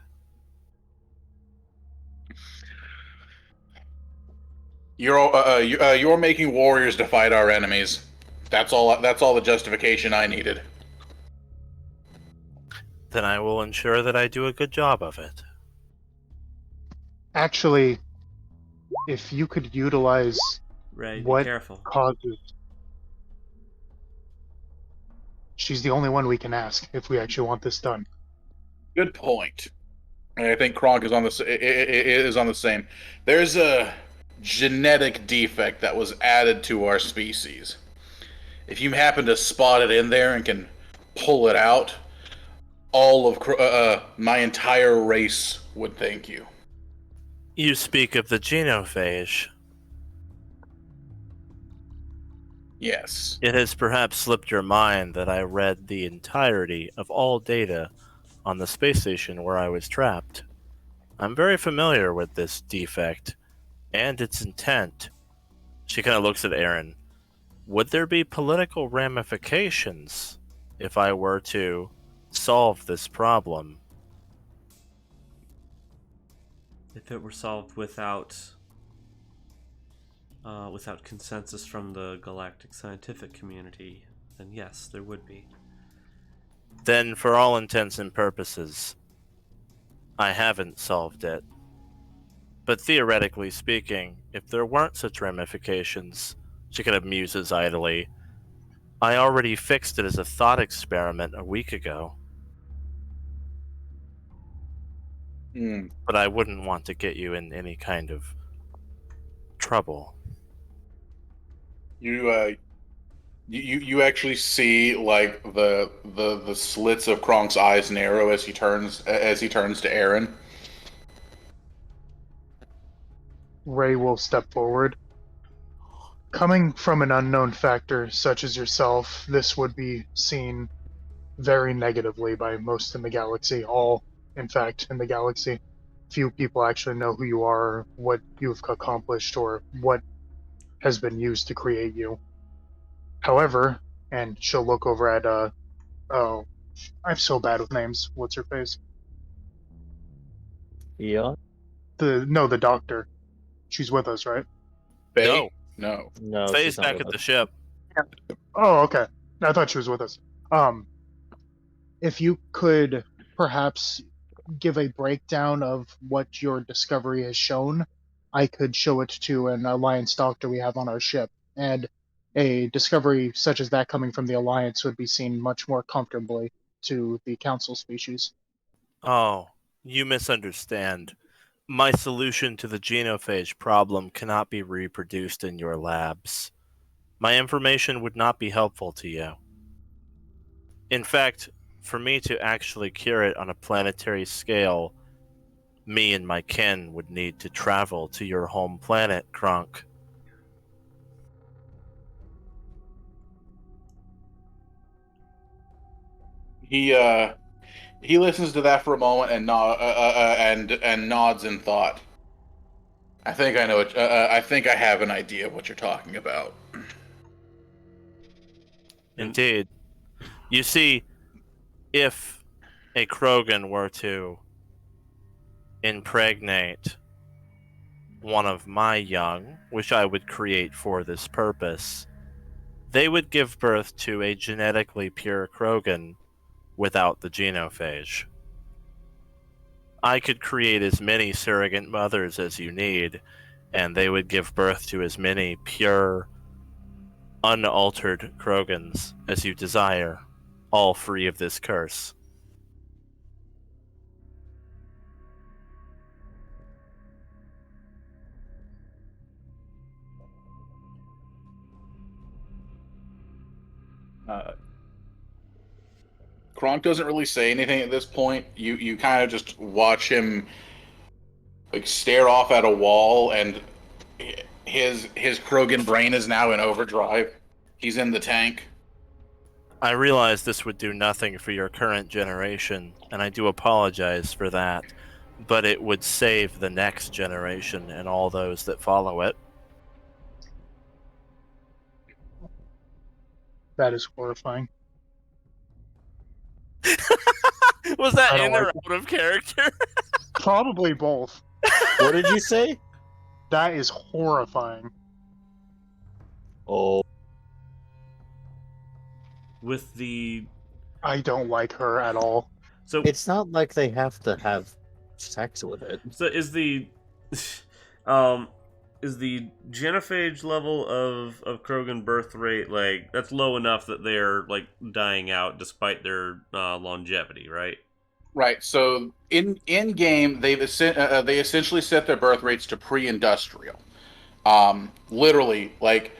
You're making warriors to fight our enemies. That's all. That's all the justification I needed.
Then I will ensure that I do a good job of it.
Actually, if you could utilize
Ray, be
what
careful.
causes. She's the only one we can ask if we actually want this done.
Good point. I think Kronk is on the same. There's a genetic defect that was added to our species. If you happen to spot it in there and can pull it out, all of my entire race would thank you.
You speak of the genophage.
Yes.
It has perhaps slipped your mind that I read the entirety of all data on the space station where I was trapped. I'm very familiar with this defect and its intent. She kind of looks at Aryn. Would there be political ramifications if I were to solve this problem?
If it were solved without consensus from the galactic scientific community, then yes, there would be.
Then, for all intents and purposes, I haven't solved it. But theoretically speaking, if there weren't such ramifications, she kind of muses idly, I already fixed it as a thought experiment a week ago. But I wouldn't want to get you in any kind of trouble.
You actually see like the slits of Kronk's eyes narrow as he turns to Aryn.
Ray will step forward. Coming from an unknown factor such as yourself, this would be seen very negatively by most in the galaxy. All, in fact, in the galaxy. Few people actually know who you are, what you've accomplished, or what has been used to create you. However, and she'll look over at, oh, I'm so bad with names. What's her face?
Yeah.
The doctor. She's with us, right?
Faye?
No.
No.
No,
Faye's
she's not
back
with
at
us.
the ship.
Oh, okay. I thought she was with us. If you could perhaps give a breakdown of what your discovery has shown, I could show it to an Alliance doctor we have on our ship. And a discovery such as that coming from the Alliance would be seen much more comfortably to the Council species.
Oh, you misunderstand. My solution to the genophage problem cannot be reproduced in your labs. My information would not be helpful to you. In fact, for me to actually cure it on a planetary scale, me and my kin would need to travel to your home planet, Kronk.
He listens to that for a moment and nods in thought. I think I know. I think I have an idea of what you're talking about.
Indeed. You see, if a Krogan were to impregnate one of my young, which I would create for this purpose, they would give birth to a genetically pure Krogan without the genophage. I could create as many surrogate mothers as you need, and they would give birth to as many pure, unaltered Krogans as you desire, all free of this curse.
Kronk doesn't really say anything at this point. You kind of just watch him like stare off at a wall, and his Krogan brain is now in overdrive. He's in the tank.
I realize this would do nothing for your current generation, and I do apologize for that, but it would save the next generation and all those that follow it.
That is horrifying.
Was that
I don't
in or
like
out of character?
Probably both.
What did you say?
That is horrifying.
Oh,
With the
I don't like her at all.
so
it's not like they have to have sex with it.
so is the is the genophage level of Krogan birth rate like that's low enough that they're like dying out despite their longevity, right?
Right. So in game, they essentially set their birth rates to pre-industrial. Literally, like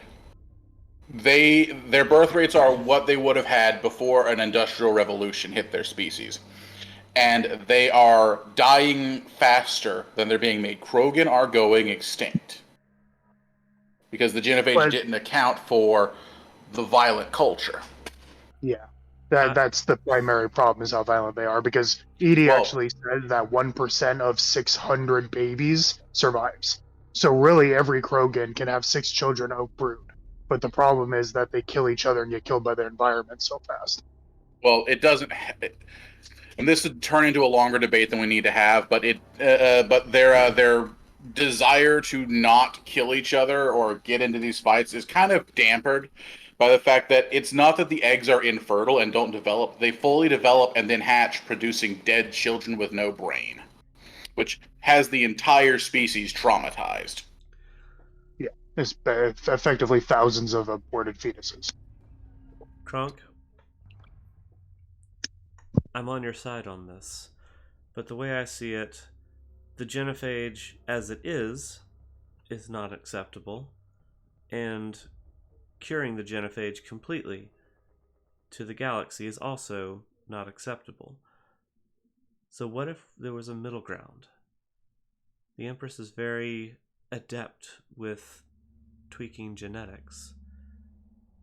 their birth rates are what they would have had before an industrial revolution hit their species, and they are dying faster than they're being made. Krogan are going extinct because the genophage didn't account for the violent culture.
Yeah. That's the primary problem, is how violent they are, because Edie actually said that 1% of 600 babies survives. So really every Krogan can have 6 children outbrood. But the problem is that they kill each other and get killed by their environment so fast.
Well, it doesn't, and this would turn into a longer debate than we need to have, but their desire to not kill each other or get into these fights is kind of dampered by the fact that it's not that the eggs are infertile and don't develop. They fully develop and then hatch, producing dead children with no brain, which has the entire species traumatized.
Yeah, it's effectively thousands of aborted fetuses.
Kronk, I'm on your side on this, but the way I see it, the genophage as it is not acceptable, and curing the genophage completely to the galaxy is also not acceptable. So what if there was a middle ground? The Empress is very adept with tweaking genetics.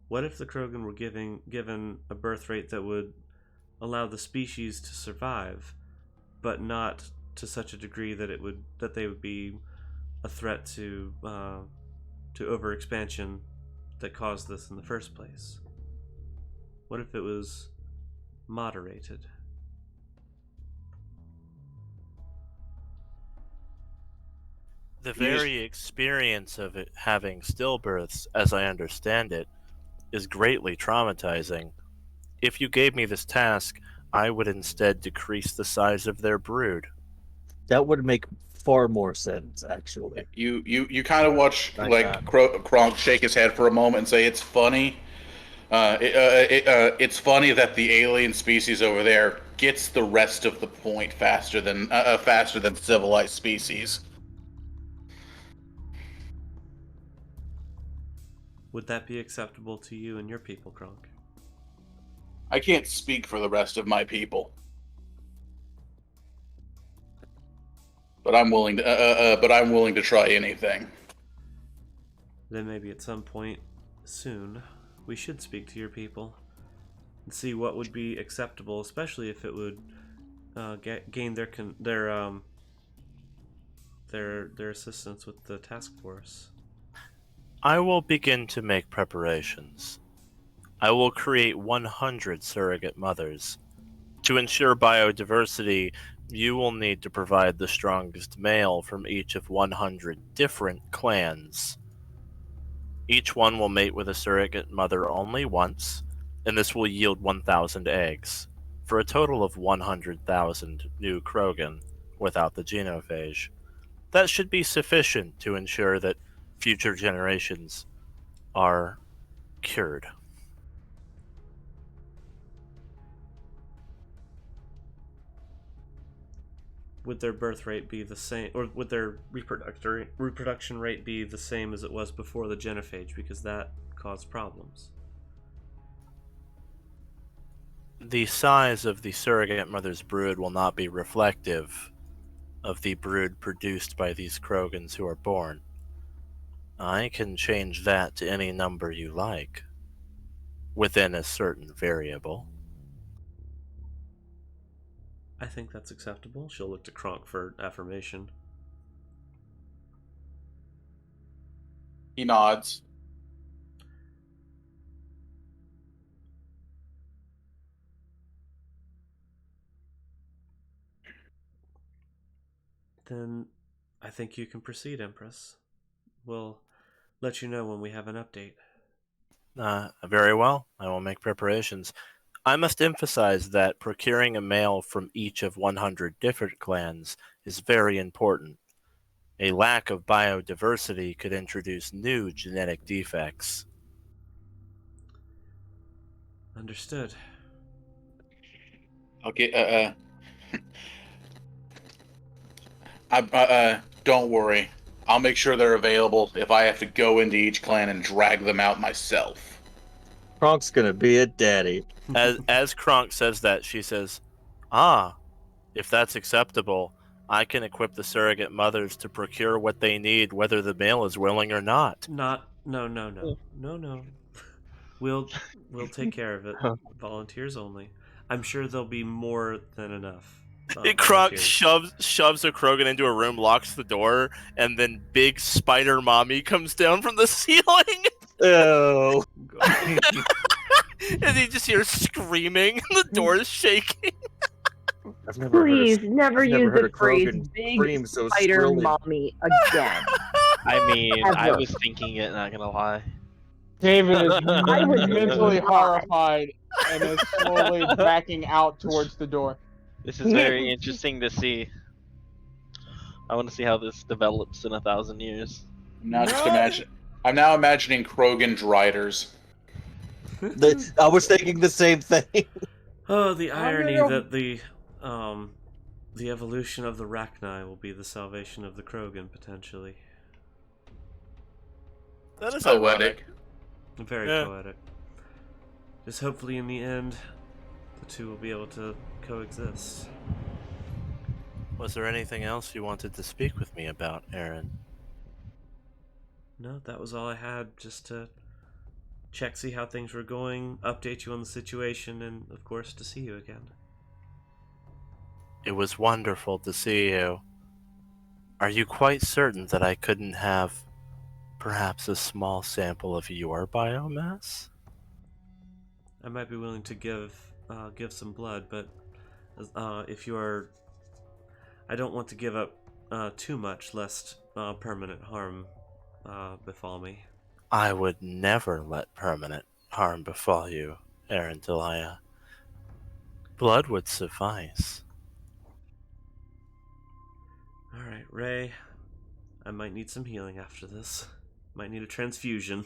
What if the Krogan were given a birth rate that would allow the species to survive, but not to such a degree that they would be a threat to overexpansion that caused this in the first place? What if it was moderated?
The very experience of it having stillbirths, as I understand it, is greatly traumatizing. If you gave me this task, I would instead decrease the size of their brood.
That would make far more sense, actually.
You kind of watch
Like
Kronk shake his head for a moment and say, "It's funny. It's funny that the alien species over there gets the rest of the point faster than civilized species."
Would that be acceptable to you and your people, Kronk?
I can't speak for the rest of my people, but I'm willing to try anything.
Then maybe at some point soon, we should speak to your people and see what would be acceptable, especially if it would gain their assistance with the task force.
I will begin to make preparations. I will create 100 surrogate mothers. To ensure biodiversity, you will need to provide the strongest male from each of 100 different clans. Each one will mate with a surrogate mother only once, and this will yield 1,000 eggs, for a total of 100,000 new Krogan without the genophage. That should be sufficient to ensure that future generations are cured.
Would their birth rate be the same, or would their reproduction rate be the same as it was before the genophage? Because that caused problems.
The size of the surrogate mother's brood will not be reflective of the brood produced by these Krogans who are born. I can change that to any number you like, within a certain variable.
I think that's acceptable. She'll look to Kronk for affirmation.
He nods.
Then I think you can proceed, Empress. We'll let you know when we have an update.
Very well. I will make preparations. I must emphasize that procuring a male from each of 100 different clans is very important. A lack of biodiversity could introduce new genetic defects.
Understood.
Okay, don't worry. I'll make sure they're available if I have to go into each clan and drag them out myself.
Kronk's gonna be a daddy.
As Kronk says that, she says, if that's acceptable, I can equip the surrogate mothers to procure what they need, whether the male is willing or not.
No. We'll take care of it. Volunteers only. I'm sure there'll be more than enough.
Kronk
volunteers.
shoves a Krogan into a room, locks the door, and then big spider mommy comes down from the ceiling.
Oh.
And you just hear screaming, and the door is shaking.
I've never
Please,
heard
never
I've
use
never heard
the
a
phrase
Krogan
big
scream so
spider
shrilly.
mommy again.
I mean, I
Ever.
was thinking it, not gonna lie.
David is
I would
mentally
not.
horrified and is slowly backing out towards the door.
This is very interesting to see. I want to see how this develops in 1,000 years.
I'm now imagining Krogan driders.
I was thinking the same thing.
Oh, the irony
know.
that the evolution of the Rachni will be the salvation of the Krogan, potentially.
That is
Poetic.
Very
Yeah.
poetic. Just hopefully in the end, the two will be able to coexist.
Was there anything else you wanted to speak with me about, Aryn?
No, that was all I had, just to check, see how things were going, update you on the situation, and of course to see you again.
It was wonderful to see you. Are you quite certain that I couldn't have perhaps a small sample of your biomass?
I might be willing to give some blood, but if you are, I don't want to give up too much, lest permanent harm befall me.
I would never let permanent harm befall you, Aryn Delia. Blood would suffice.
Alright, Ray, I might need some healing after this. Might need a transfusion.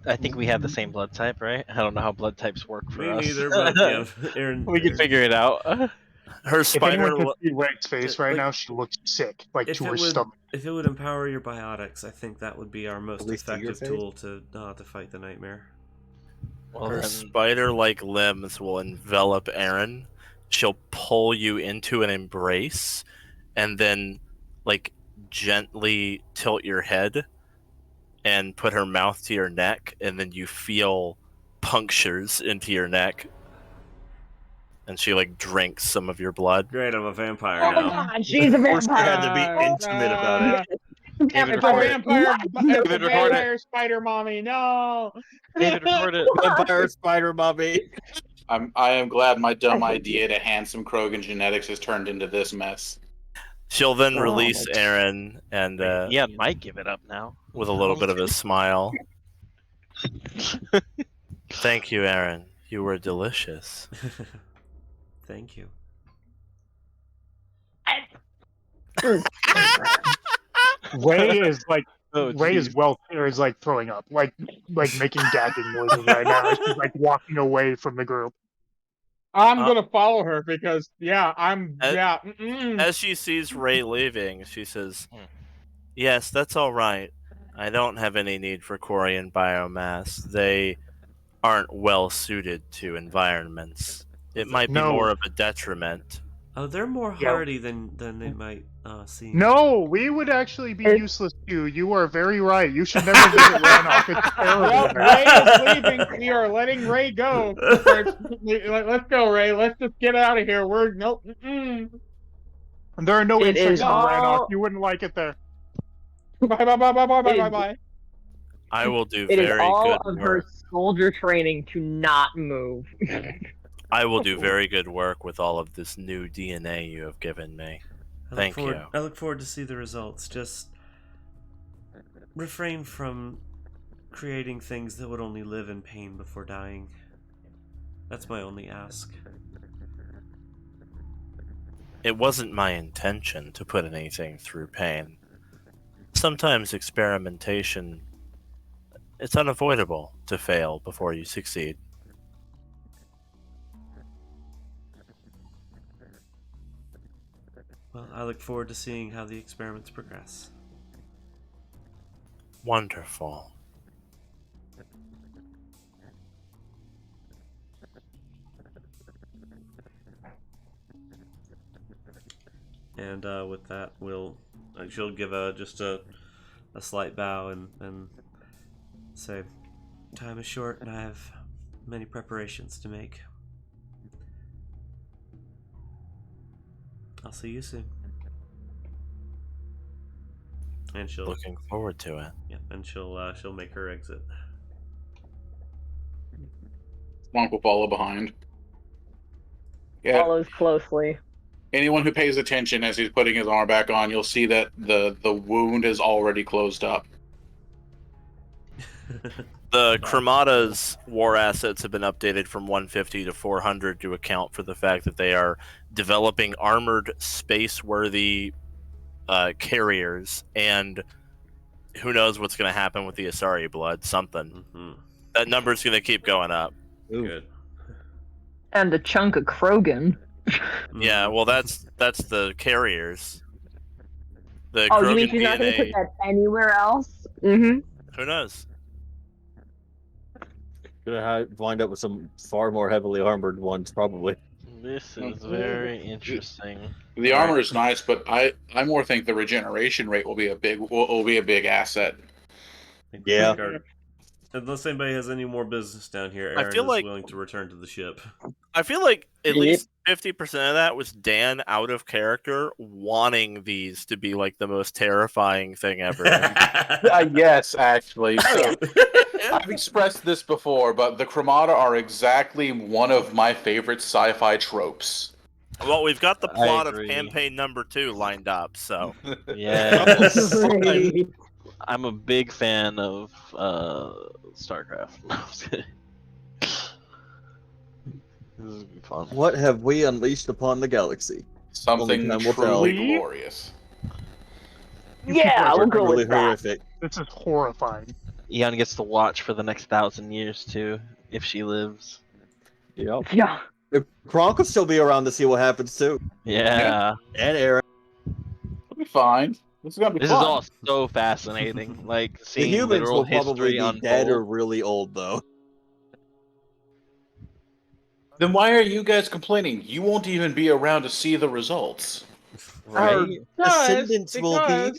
I think we have the same blood type, right? I don't know how blood types work for
Me
us.
neither, but yeah, Aryn,
We can figure it out.
Her
If anyone
spider.
can see Ray's face right
like,
now, she looks sick, like
if
to
it
her
would,
stomach.
if it would empower your biotics, I think that would be our most
At least to your
effective tool to fight the nightmare.
Well,
Her
then,
spider-like limbs will envelop Aryn. She'll pull you into an embrace, and then, gently tilt your head, and put her mouth to your neck, and then you feel punctures into your neck, and she drinks some of your blood.
Great, I'm a vampire
Oh my
now.
god, she's a
course they had
vampire!
to be intimate about it.
David,
It's a
record it.
vampire, it's a
David, record it.
vampire spider mommy. No.
David, record it.
Vampire spider mommy.
I am glad my dumb idea to hand some Krogan genetics has turned into this mess.
She'll then
Oh,
release
my
Aryn, and
Yeah, might give it up now.
with a little bit of a smile. Thank you, Aryn. You were delicious.
Thank you.
Ray is like
Oh,
Ray is is like throwing up, like making gagging noises right now. She's like walking away from the group.
I'm gonna follow her because
As she sees Ray leaving, she says, "Yes, that's all right. I don't have any need for Quarian biomass. They aren't well suited to environments. It might be more of a detriment."
Oh, they're more hardy than they might seem.
No, we would actually be useless to you. You are very right. You should never visit Rannoch. It's terrible.
Well, Ray is leaving. We are letting Ray go. Let's go, Ray. Let's just get out of here. We're nope.
And there are no insects on Rannoch. You wouldn't like it there.
Bye.
I will do
It is
very
all
good
of
work.
her soldier training to not move.
I will do very good work with all of this new DNA you have given me. Thank you.
I look forward to see the results. Just refrain from creating things that would only live in pain before dying. That's my only ask.
It wasn't my intention to put anything through pain. Sometimes experimentation, it's unavoidable to fail before you succeed.
Well, I look forward to seeing how the experiments progress.
Wonderful.
And with that, she'll give just a slight bow and say, "Time is short, and I have many preparations to make. I'll see you soon." And she'll
Looking forward to it.
Yeah, and she'll make her exit.
Monk will follow behind. Yeah.
Follows closely.
Anyone who pays attention as he's putting his armor back on, you'll see that the wound is already closed up.
The Cremata's war assets have been updated from 150 to 400 to account for the fact that they are developing armored, space-worthy carriers, and who knows what's going to happen with the Asari blood. Something.
Mm-hmm.
That number's going to keep going up.
Good.
And a chunk of Krogan.
Yeah, well, that's the carriers. The
Oh,
Krogan
you mean she's not going to put
DNA.
that anywhere else? Mm-hmm.
Who knows?
Gonna wind up with some far more heavily armored ones, probably.
This is very interesting.
The armor is nice, but I more think the regeneration rate will be a big asset.
Yeah.
Unless anybody has any more business down here,
I
Aryn
feel
is
like-
willing to return to the ship.
I feel like at least 50% of that was Dan out of character wanting these to be like the most terrifying thing ever.
Yes, actually. So, I've expressed this before, but the Cremata are exactly one of my favorite sci-fi tropes.
Well, we've got the plot of
agree.
campaign number 2 lined up, so
Yeah. I'm a big fan of StarCraft. No, I'm just kidding. This is gonna be fun.
What have we unleashed upon the galaxy?
Something
Only time will
truly
tell.
glorious.
Yeah, we'll go
Really
with that.
horrific.
This is horrifying.
Eon gets to watch for the next 1,000 years too, if she lives.
Yep.
Yeah.
If Kronk will still be around to see what happens too.
Yeah.
And Aryn.
It'll be fine. This is gonna be
This
fun.
is all so fascinating. Like
The
seeing
humans
literal
will probably
history
be dead or
unfold.
really old, though.
Then why are you guys complaining? You won't even be around to see the results.
Right? Ascendants will be.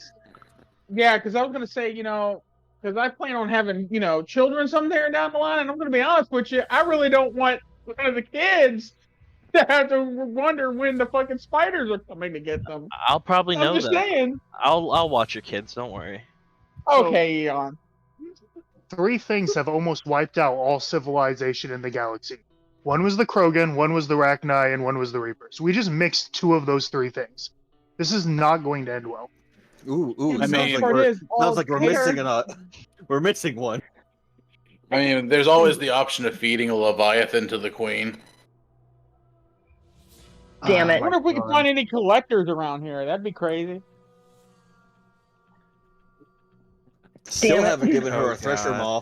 Yeah, because I was gonna say, because I plan on having, children someday down the line, and I'm gonna be honest with you, I really don't want one of the kids to have to wonder when the fucking spiders are coming to get them.
I'll probably know
I'm just
that.
saying.
I'll watch your kids. Don't worry.
Okay, Eon.
3 things have almost wiped out all civilization in the galaxy. One was the Krogan, one was the Rachni, and one was the Reapers. We just mixed 2 of those 3 things. This is not going to end well.
Ooh,
I
sounds
mean,
like
part
we're,
is,
sounds like we're
there-
missing we're missing one.
I mean, there's always the option of feeding a Leviathan to the queen.
Damn
Oh
it.
I
my
wonder if we can
God.
find any collectors around here. That'd be crazy.
Still
Damn it.
haven't given her
Oh,
a thresher
God.
maw.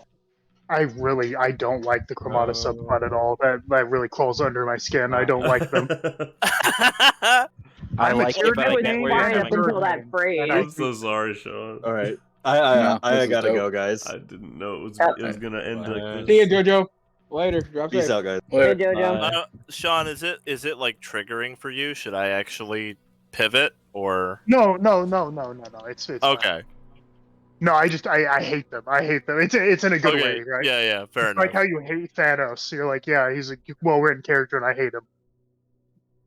I don't like the Chromata subplot at all. That really crawls under my skin. I don't like them.
I
I'm
like
a
it, but I
Tyranid
get
main
where you're
Fine
and
up
a
coming
Urdnot
until that
main,
phrase.
and I
I'm so sorry, Sean.
All right,
No,
I
this is
gotta
dope.
go, guys.
I didn't know it was
Yep.
it was gonna end like
See ya,
this.
JoJo. Later. Drop
Peace
safe.
out, guys.
Hey, JoJo.
Sean, is it like triggering for you? Should I actually pivot or?
No. It's fine.
Okay.
No, I hate them. I hate them. It's in a good
Okay.
way, right?
Yeah. Fair
It's like
enough.
how you hate Thanos. You're like, yeah, he's a well-written character, and I hate him.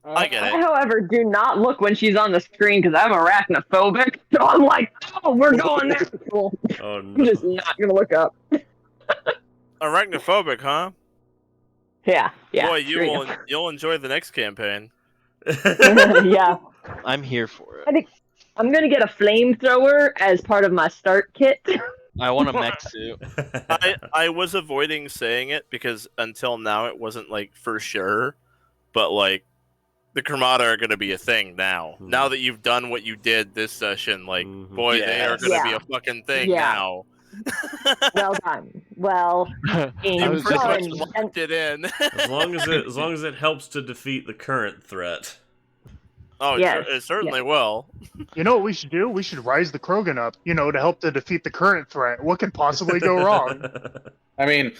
I get
I,
it.
however, do not look when she's on the screen because I'm arachnophobic. So I'm like, oh, we're going there. Cool.
Oh
I'm
no.
just not gonna look up.
Arachnophobic, huh?
Yeah.
Boy,
True.
you'll enjoy the next campaign.
Yeah.
I'm here for
I
it.
think I'm gonna get a flamethrower as part of my start kit.
I want a mech suit.
I was avoiding saying it because until now it wasn't like for sure, but like the Chromata are going to be a thing now.
Mhm.
Now that you've done what you did this session, like
Mhm.
boy, they are going to be
Yeah.
a fucking thing
Yeah.
now.
Well done. Well,
You
was
pretty
just
much
done.
locked it in.
As long as it helps to defeat the current threat.
Oh,
Yes.
it certainly will.
You know what we should do? We should rise the Krogan up, to help to defeat the current threat. What could possibly go wrong?
I mean,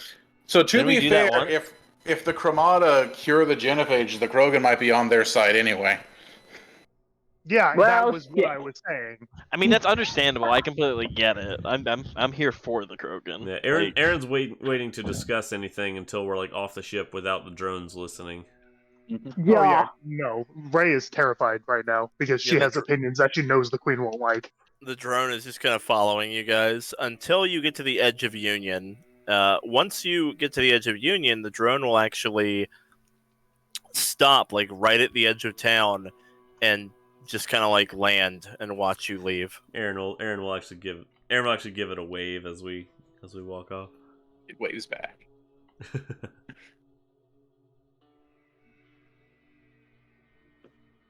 so to
Didn't we
be
do that
fair,
once?
if the Chromata cure the Genophage, the Krogan might be on their side anyway.
Yeah,
Well,
that was what
yeah.
I was saying.
I mean, that's understandable. I completely get it. I'm here for the Krogan.
Yeah,
Like,
Aaron's waiting to discuss anything until we're like off the ship without the drones listening.
Yeah.
Oh yeah, no. Ray is terrified right now because she
Yeah,
has opinions that she knows the Queen won't like.
The drone is just kind of following you guys until you get to the edge of Union. Once you get to the edge of Union, the drone will actually stop like right at the edge of town and just kind of like land and watch you leave.
Aaron will actually give it a wave as we walk off.
It waves back.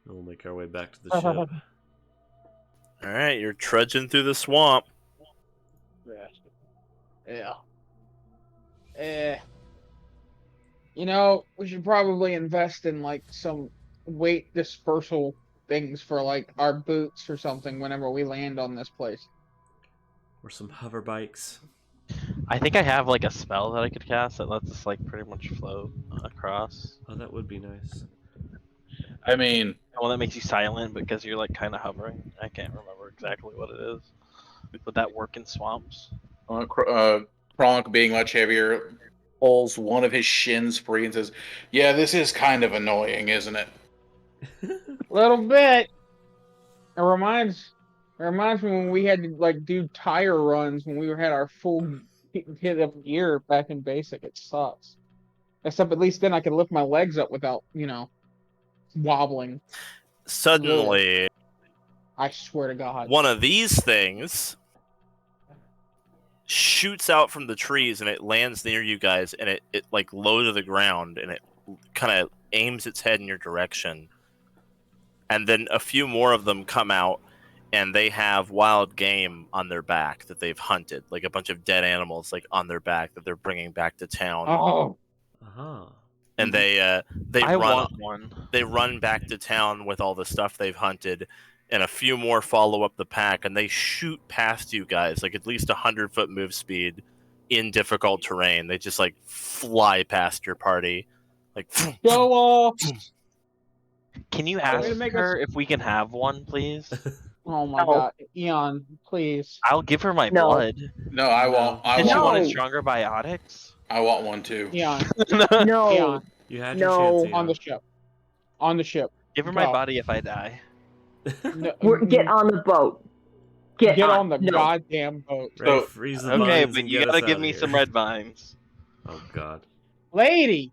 We'll make our way back to the ship.
All right, you're trudging through the swamp.
Yeah. We should probably invest in like some weight dispersal things for like our boots or something whenever we land on this place.
Or some hover bikes.
I think I have like a spell that I could cast that lets us like pretty much float across.
Oh, that would be nice.
I mean,
Well, that makes you silent because you're like kind of hovering. I can't remember exactly what it is. Would that work in swamps?
Kronk, being much heavier, pulls one of his shins free and says, "Yeah, this is kind of annoying, isn't it?"
Little bit. It reminds me when we had to like do tire runs when we had our full hit of gear back in basic. It sucks. Except at least then I could lift my legs up without, wobbling.
Suddenly,
I swear to God.
one of these things shoots out from the trees and it lands near you guys and it like low to the ground and it kind of aims its head in your direction. And then a few more of them come out and they have wild game on their back that they've hunted, like a bunch of dead animals like on their back that they're bringing back to town.
Oh.
Uh-huh.
And they
I
run
want one.
they run back to town with all the stuff they've hunted, and a few more follow up the pack, and they shoot past you guys like at least 100-foot move speed in difficult terrain. They just like fly past your party, like.
Go off.
Can you
Way
ask
to make
her if we can have one, please?
Oh my
No.
God. Eon, please.
I'll give her my
No.
blood.
No, I want.
Does she
No.
want stronger biotics?
I want one too.
Eon.
No.
Eon.
You had
No.
your chance, Ian.
On the ship. On the ship.
Give her my
Go.
body if I die.
No,
Get on the boat. Get
on the
no.
goddamn boat.
Ray,
So-
freeze the
Okay,
vines
but
and
you
get
gotta
us
give
outta
me
here.
some red vines.
Oh God.
Lady!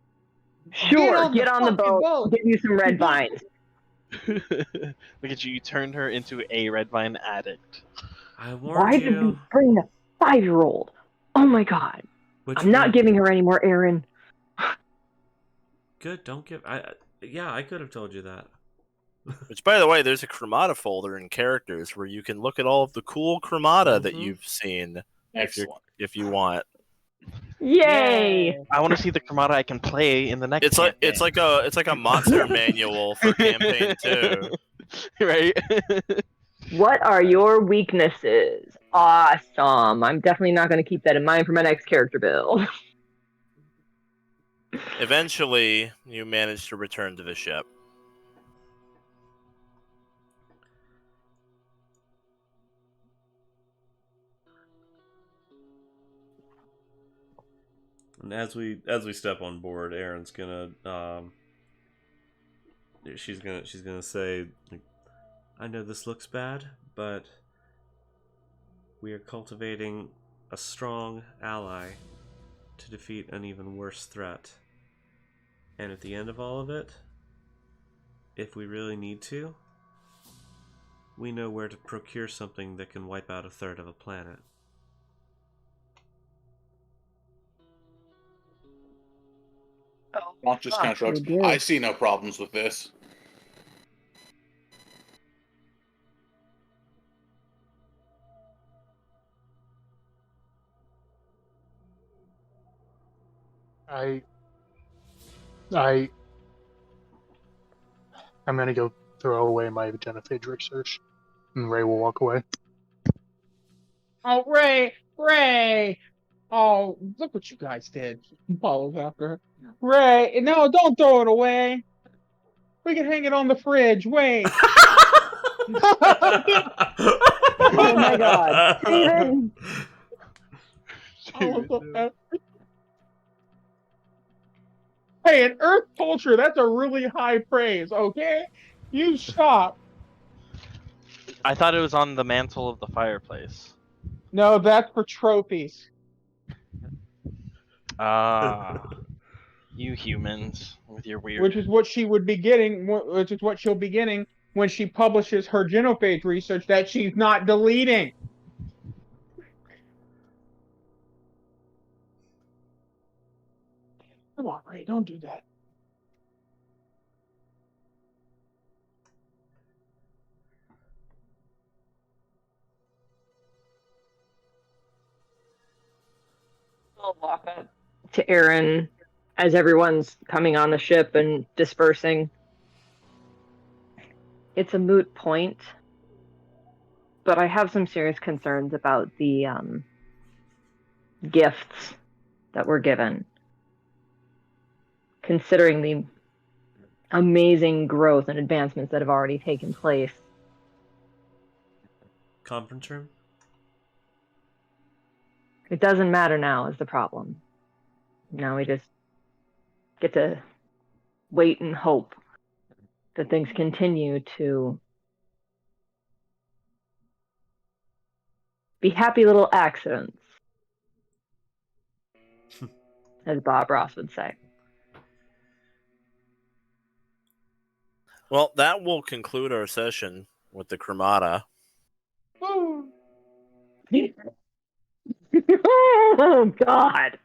Sure,
Get on the
get on the
fucking
boat.
boat.
Give you some red vines.
Look at you! You turned her into a red vine addict.
I
Why
warned
did we
you.
bring the 5-year-old? Oh my god.
Which
I'm not
one?
giving her any more, Aryn.
Good, don't give. Yeah, I could have told you that.
Which, by the way, there's a Chromata folder in characters where you can look at all of the cool Chromata that you've seen if you want.
Yay!
I want to see the Chromata I can play in the next.
It's like a monster manual for campaign 2.
Right?
What are your weaknesses? Awesome. I'm definitely not going to keep that in mind for my next character build.
Eventually, you manage to return to the ship.
And as we step on board, Erin's gonna she's gonna say, I know this looks bad, but we are cultivating a strong ally to defeat an even worse threat. And at the end of all of it, if we really need to, we know where to procure something that can wipe out a third of a planet.
Kronk just kind of shrugs. I see no problems with this.
I'm gonna go throw away my genophage research, and Ray will walk away.
Oh, Ray! Oh, look what you guys did. He follows after her. Ray, no, don't throw it away. We can hang it on the fridge. Wait.
Oh my god. Steven!
Hey, in Earth culture, that's a really high praise, okay? You stop.
I thought it was on the mantle of the fireplace.
No, that's for trophies.
Ah, you humans with your weird.
Which is what she would be getting. Which is what she'll be getting when she publishes her genophage research that she's not deleting. Come on, Ray, don't do that.
I'll walk up to Aryn as everyone's coming on the ship and dispersing. It's a moot point, but I have some serious concerns about the gifts that were given. Considering the amazing growth and advancements that have already taken place.
Conference room?
It doesn't matter now is the problem. Now we just get to wait and hope that things continue to be happy little accidents, as Bob Ross would say.
Well, that will conclude our session with the Chromata.
Oh, God.